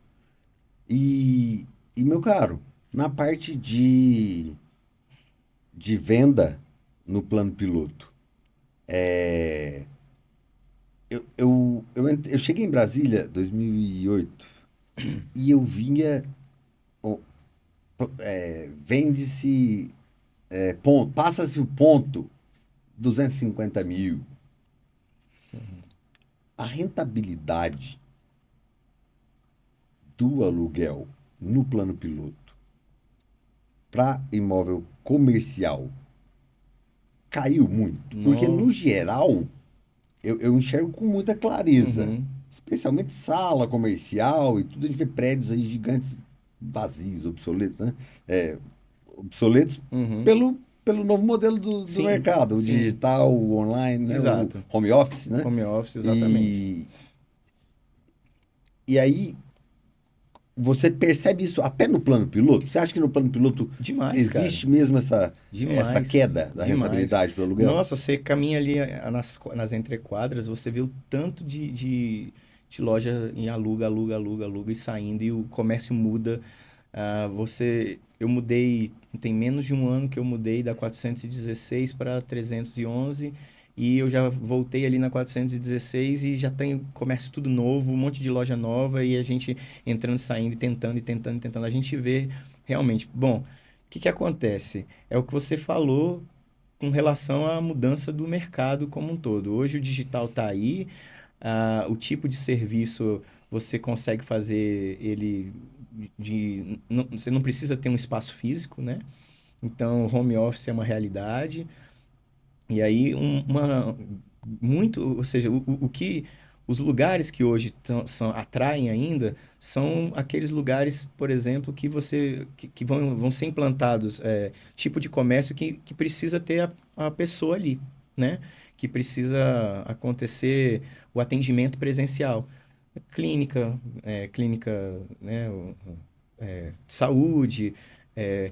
E, meu caro, na parte de venda no plano piloto, é, eu cheguei em Brasília em 2008 e eu vinha, ó, vende-se, passa-se o ponto 250 mil. A rentabilidade do aluguel no plano piloto para imóvel comercial caiu muito. Porque, no Nossa. geral, eu enxergo com muita clareza. Uhum, Especialmente sala comercial e tudo, a gente vê prédios aí gigantes vazios, obsoletos, né? Obsoletos uhum. pelo novo modelo do Sim, mercado, o sim. digital, o online, né? O Exato. home office, né? Home office, exatamente. E, e aí você percebe isso até no plano piloto? Você acha que no plano piloto Demais, cara. existe mesmo essa Demais. queda da Demais. rentabilidade do aluguel? Nossa, você caminha ali nas entrequadras, você vê o tanto de loja em aluga, aluga, aluga, aluga e saindo, e o comércio muda. Eu mudei, tem menos de um ano que eu mudei da 416 para 311 e onze e eu já voltei ali na 416 e já tem comércio tudo novo, um monte de loja nova e a gente entrando, saindo, e tentando, e tentando, e tentando. A gente vê realmente, bom, o que que acontece? É o que você falou com relação à mudança do mercado como um todo. Hoje o digital está aí, o tipo de serviço você consegue fazer ele você não precisa ter um espaço físico, né? Então, home office é uma realidade. E aí, ou seja, o que os lugares que hoje atraem ainda são aqueles lugares, por exemplo, que vão ser implantados tipo de comércio que precisa ter a pessoa ali, né? Que precisa acontecer o atendimento presencial. Clínica, né? Saúde, é,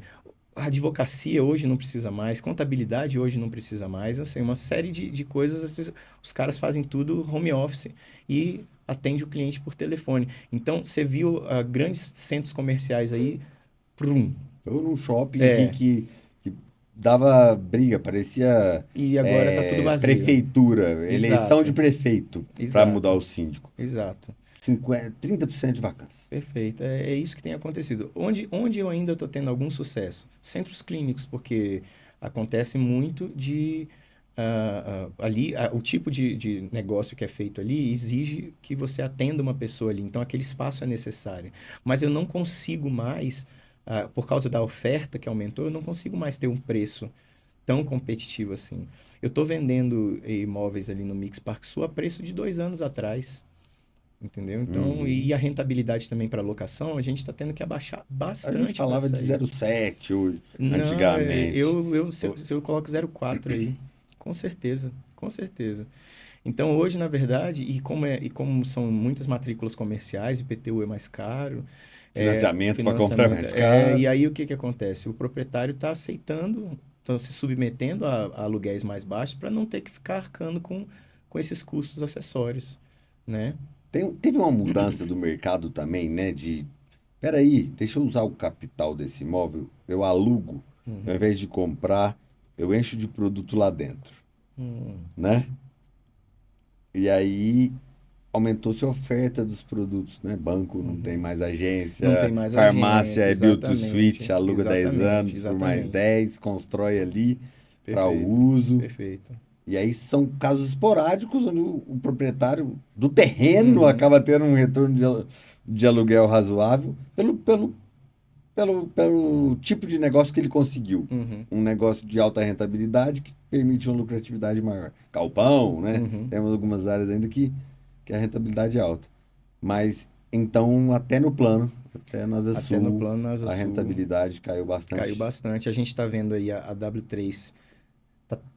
a advocacia hoje não precisa mais, contabilidade hoje não precisa mais, assim, uma série de coisas, assim, os caras fazem tudo home office e atende o cliente por telefone. Então, você viu grandes centros comerciais aí, prum, Eu num shopping aqui é, que dava briga, parecia e agora tá tudo vazio. prefeitura, eleição de Exato, prefeito para mudar exato, o síndico. exato. 30% de vacância. Perfeito, é isso que tem acontecido. Onde eu ainda estou tendo algum sucesso? Centros clínicos, porque acontece muito ali, o tipo de negócio que é feito ali exige que você atenda uma pessoa ali, então aquele espaço é necessário. Mas eu não consigo mais, por causa da oferta que aumentou, eu não consigo mais ter um preço tão competitivo assim. Eu estou vendendo imóveis ali no Mix Park Sul a preço de 2 anos atrás. Entendeu? Então, Uhum. e a rentabilidade também para locação, a gente está tendo que abaixar A gente bastante para falava de sair. 0,7 Não, antigamente. se eu coloco 0,4 aí, com certeza, com certeza. Então, hoje, na verdade, e como são muitas matrículas comerciais, IPTU é mais caro, Financiamento para comprar financiamento, mais e caro. aí o que que acontece? O proprietário está aceitando, está se submetendo a aluguéis mais baixos para não ter que ficar arcando com esses custos acessórios, né? Teve uma mudança do mercado também, né? Peraí, deixa eu usar o capital desse imóvel, eu alugo, ao Uhum. invés de comprar, eu encho de produto lá dentro, Hum. né? E aí aumentou-se a oferta dos produtos, né? Banco não tem Uhum. mais Não agência, tem mais farmácia agência, é build to suite, exatamente, aluga 10 exatamente, anos por mais exatamente. 10, constrói ali para o Perfeito, uso. perfeito. E aí são casos esporádicos onde o proprietário do terreno Uhum, acaba tendo um retorno de aluguel razoável pelo tipo de negócio que ele conseguiu. uhum, Um negócio de alta rentabilidade que permite uma lucratividade maior. Galpão, né? uhum. Temos algumas áreas ainda que a rentabilidade é alta. Mas, então, até no plano, até na Asa Até no Sul, plano Asa a Sul rentabilidade caiu caiu bastante. bastante. A gente está vendo aí a W3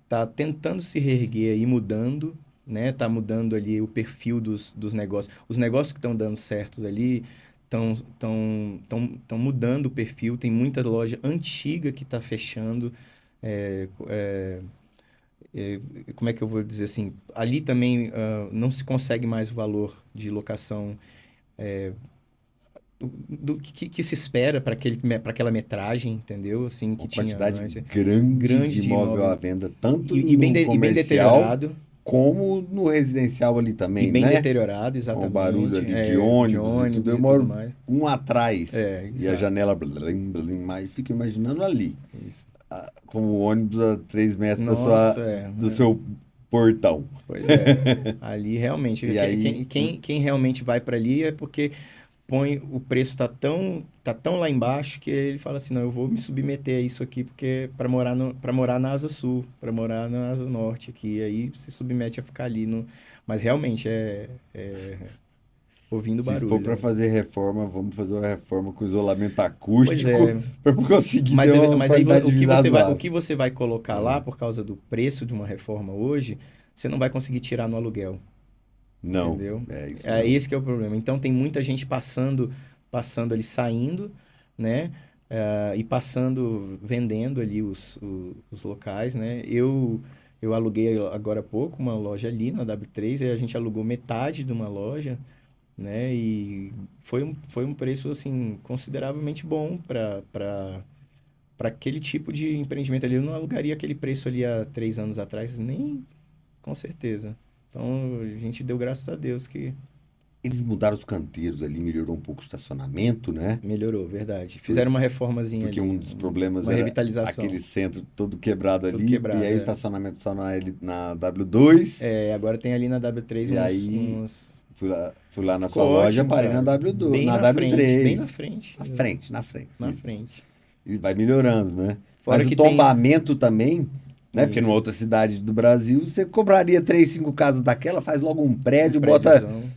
tá tentando se reerguer aí, mudando, né? Tá mudando ali o perfil dos negócios. Os negócios que estão dando certos ali estão mudando o perfil. Tem muita loja antiga que está fechando. É, é, é, como é que eu vou dizer assim? Ali também não se consegue mais o valor de locação que se espera para aquela metragem, entendeu? Assim, que Uma tinha quantidade antes. grande Grande de de imóvel à imóvel venda, tanto e bem comercial deteriorado. como no residencial ali E também, bem né? deteriorado, Com o barulho exatamente. ali de De ônibus e tudo. ônibus Eu e tudo moro mais. um atrás e a Exato. janela blim, blim, mas fico imaginando ali, Isso. com o ônibus a 3 metros Nossa, do seu portão. pois é. Ali realmente, E aí, quem realmente vai para ali é porque o preço tá tão lá embaixo que ele fala assim, não, eu vou me submeter a isso aqui porque para morar na Asa Sul, para morar na Asa Norte aqui, aí se submete a ficar ali no, mas realmente é ouvindo se for barulho, para né? fazer reforma, vamos fazer uma reforma com isolamento Pois é, acústico para conseguir ter mas, uma mas aí qualidade de vida o razoável. que você vai colocar lá por causa do preço de uma reforma hoje, você não vai conseguir tirar no aluguel. Não, Entendeu? é isso É mesmo. esse que é o problema. Então tem muita gente passando ali, saindo, né? E passando, vendendo ali os locais, né? Eu aluguei agora há pouco uma loja ali na W3, e a gente alugou metade de uma loja, né? E foi um preço, assim, consideravelmente bom para aquele tipo de empreendimento ali. Eu não alugaria aquele preço ali há 3 anos atrás, nem com certeza. Então, a gente deu graças a Deus que Eles mudaram os canteiros ali, melhorou um pouco o estacionamento, né? melhorou, verdade. Por- Fizeram uma reformazinha Porque ali, um dos problemas uma era revitalização. aquele centro todo quebrado Tudo ali, e quebrado, aí o é. estacionamento só na W2, É, agora tem ali na W3 e aí uns... fui lá na sua Ficou loja, ótimo, parei na cara. W2, Bem na na frente, bem na W3. frente. Na frente, Na isso. frente. E vai melhorando, né? Fora Mas o que tem... tombamento também, né? Porque numa Isso, outra cidade do Brasil, você cobraria 3, 5 casas daquela, faz logo um um prédio, prédiozão.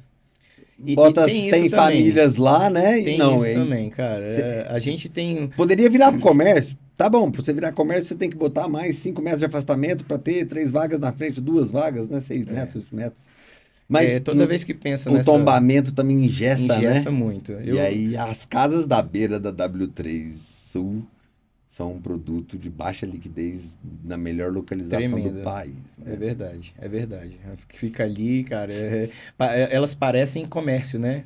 E bota tem isso 100 também. famílias lá, né? E Tem não, isso aí também, cara. É, a gente tem... poderia virar comércio. Tá bom, para você virar comércio, você tem que botar mais 5 metros de afastamento para ter 3 vagas na frente, 2 vagas, né? 6 metros, 8 metros. É, Mas toda vez que pensa o nessa... tombamento também engessa, Engessa né? muito. E aí as casas da beira da W3 Sul são um produto de baixa liquidez na melhor localização do Tremenda. país, É né? verdade, é verdade. Fica ali, cara. Elas parecem comércio, né?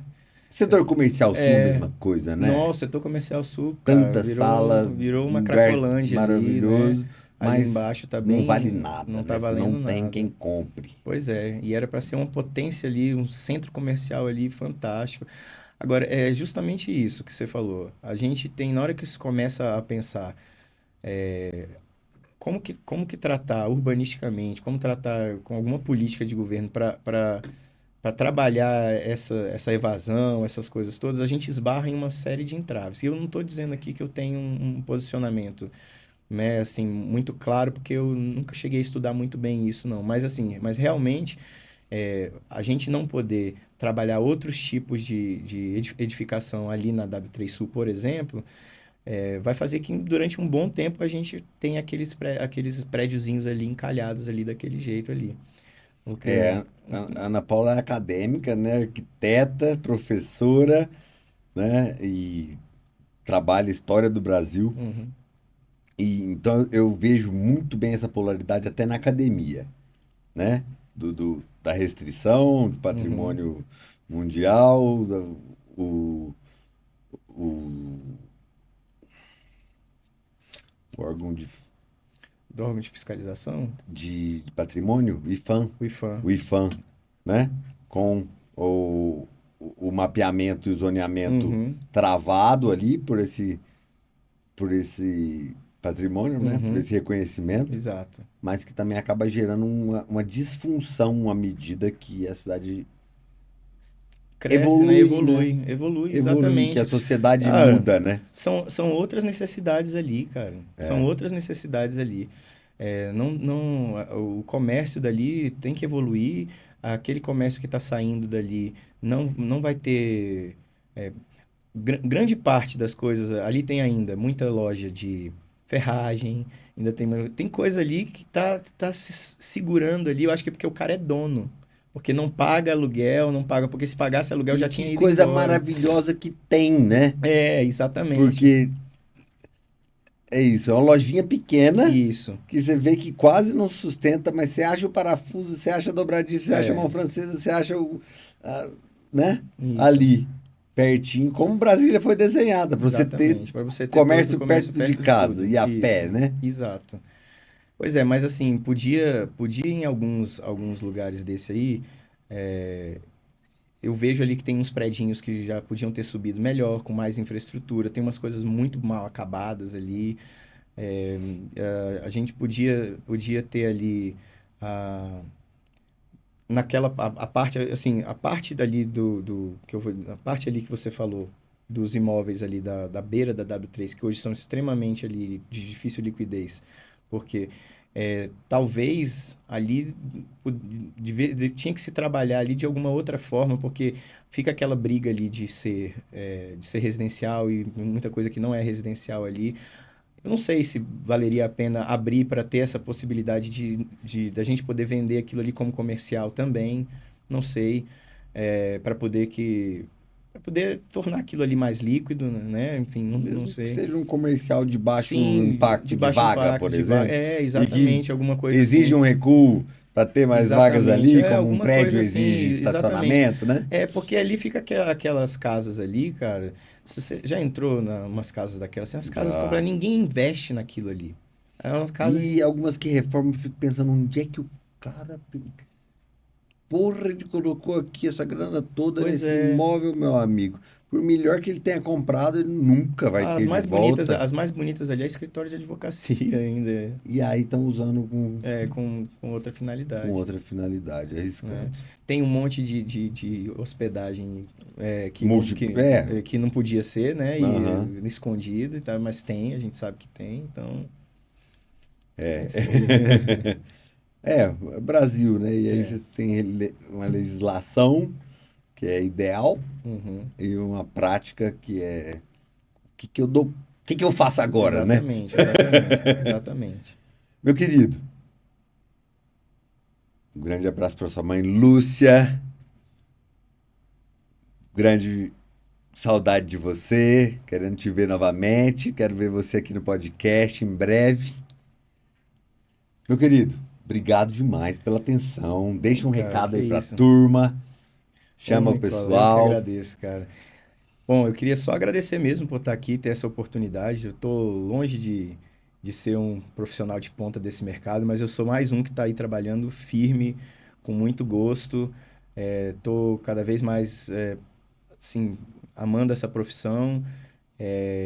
Setor comercial sul, É, mesma coisa, né? nossa, setor comercial sul, cara, Tanta sala, virou um uma lugar Cracolândia ali, né? maravilhoso, Ali mas embaixo tá não vale bem, nada, não né? tá Se não valendo tem quem nada. compre. Pois é, e era para ser uma potência ali, um centro comercial ali fantástico. Agora, é justamente isso que você falou. A gente tem, na hora que se começa a pensar como que tratar urbanisticamente, como tratar com alguma política de governo para trabalhar essa evasão, essas coisas todas, a gente esbarra em uma série de entraves. E eu não estou dizendo aqui que eu tenho um posicionamento, né, assim, muito claro, porque eu nunca cheguei a estudar muito bem isso, não. Mas assim, mas realmente a gente não poder trabalhar outros tipos de edificação ali na W3 Sul, por exemplo, vai fazer que durante um bom tempo a gente tenha aqueles prédiozinhos ali encalhados ali daquele jeito ali. Porque... A Ana Paula é acadêmica, né? Arquiteta, professora, né? E trabalha história do Brasil. Uhum, E então eu vejo muito bem essa polaridade até na academia, né? Da restrição do uhum. patrimônio mundial, o, o, o órgão Do órgão de fiscalização, de patrimônio, o IFAM. o IFAM, né? Com o mapeamento e o zoneamento Uhum, travado ali por esse patrimônio, né? Por uhum, esse reconhecimento, exato. mas que também acaba gerando uma disfunção à medida que a cidade Cresce, né? evolui, né? Evolui, Evolui, que a exatamente. sociedade Cara, muda, né? são outras necessidades ali, cara. São É, outras necessidades ali. O comércio dali tem que evoluir. Aquele comércio que está saindo dali não vai ter. é, Grande parte das coisas. Ali tem ainda muita loja de ferragem, ainda tem coisa ali que tá se segurando ali. Eu acho que é porque o cara é dono. Porque não paga aluguel, não paga. Porque se pagasse aluguel e já que tinha ido coisa embora. maravilhosa que tem, né? É, exatamente. Porque é isso, é uma lojinha pequena Isso. que você vê que quase não sustenta, mas você acha o parafuso, você acha a dobradiça, você acha a É, mão francesa, você acha a- né? isso. Ali, pertinho, como Brasília foi desenhada, para você ter Exatamente. Para você ter todo o comércio comércio perto de perto de casa tudo. e a pé, Isso. né? Exato. Pois é, mas assim, podia em alguns lugares desse aí, eu vejo ali que tem uns predinhos que já podiam ter subido melhor, com mais infraestrutura, tem umas coisas muito mal acabadas ali. É, a gente podia ter ali a, a parte, assim, a parte dali a parte ali que você falou dos imóveis ali da beira da W3 que hoje são extremamente ali de difícil liquidez, porque talvez ali tinha que se trabalhar ali de alguma outra forma, porque fica aquela briga ali de ser residencial e muita coisa que não é residencial ali. Eu não sei se valeria a pena abrir para ter essa possibilidade da gente poder vender aquilo ali como comercial também. Não sei. Para poder tornar aquilo ali mais líquido, né? Enfim, não Mesmo que sei. seja um comercial de baixo Sim, impacto de de baixo vaga, impacto, por exemplo, e que exatamente, alguma coisa exige assim. um recuo para ter mais vagas Exatamente, ali, como um alguma prédio coisa assim, exige exatamente. estacionamento, né? Porque ali fica aquelas casas ali, cara. Se você já entrou em umas casas daquelas, assim, as casas Já. compradas, ninguém investe naquilo ali. É umas casas. E algumas que reformam, eu fico pensando onde é que o cara, porra, ele colocou aqui essa grana toda Pois nesse é. imóvel, meu amigo. Por melhor que ele tenha comprado, ele nunca vai ter de volta. As mais bonitas ali é escritório de advocacia ainda, E aí estão usando com outra com finalidade, outra finalidade, né? arriscando. Tem um monte de hospedagem que não podia ser, né? Aham. E escondido e tal, mas tem, a gente sabe que tem, então é É. isso aí. É, Brasil, né? E aí É. você tem uma legislação que é ideal Uhum. e uma prática que é que eu dou, que eu faço agora, né? Exatamente, exatamente, exatamente. Meu querido, um grande abraço para sua mãe Lúcia. Grande saudade de você, querendo te ver novamente. Quero ver você aqui no podcast em breve. Meu querido, obrigado demais pela atenção. Deixa um Cara, recado que aí pra isso. turma. Ô, Chama o Nicola, eu que pessoal. agradeço, cara. Bom, eu queria só agradecer mesmo por estar aqui, ter essa oportunidade. Eu tô longe de ser um profissional de ponta desse mercado, mas eu sou mais um que está aí trabalhando firme, com muito gosto. Tô cada vez mais, assim, amando essa profissão.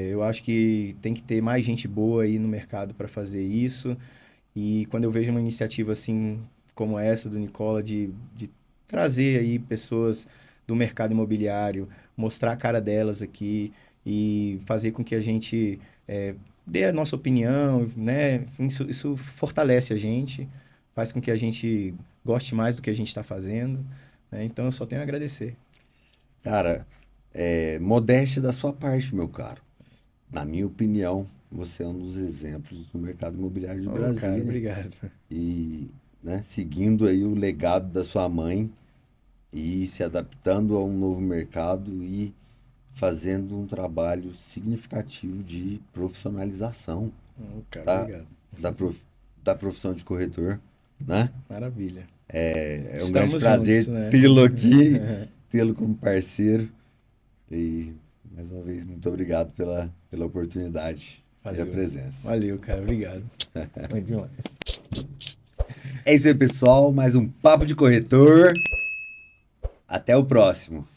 Eu acho que tem que ter mais gente boa aí no mercado para fazer isso. E quando eu vejo uma iniciativa assim como essa do Nicola de trazer aí pessoas do mercado imobiliário, mostrar a cara delas aqui e fazer com que a gente dê a nossa opinião, né? Isso fortalece a gente, faz com que a gente goste mais do que a gente está fazendo, né? Então eu só tenho a agradecer. Cara, modéstia da sua parte, meu caro. Na minha opinião, você é um dos exemplos do mercado imobiliário de Ô, cara, Brasília. obrigado. E, né, seguindo aí o legado da sua mãe e se adaptando a um novo mercado e fazendo um trabalho significativo de profissionalização Ô, cara, da, obrigado. da, prof- da profissão de corretor, né? Maravilha. É um grande Estamos juntos, prazer né? tê-lo aqui, tê-lo como parceiro. E, mais uma vez, muito obrigado pela oportunidade e a Valeu. presença. Valeu, cara. Obrigado. Foi demais. É isso aí, pessoal. Mais um Papo de Corretor. Até o próximo.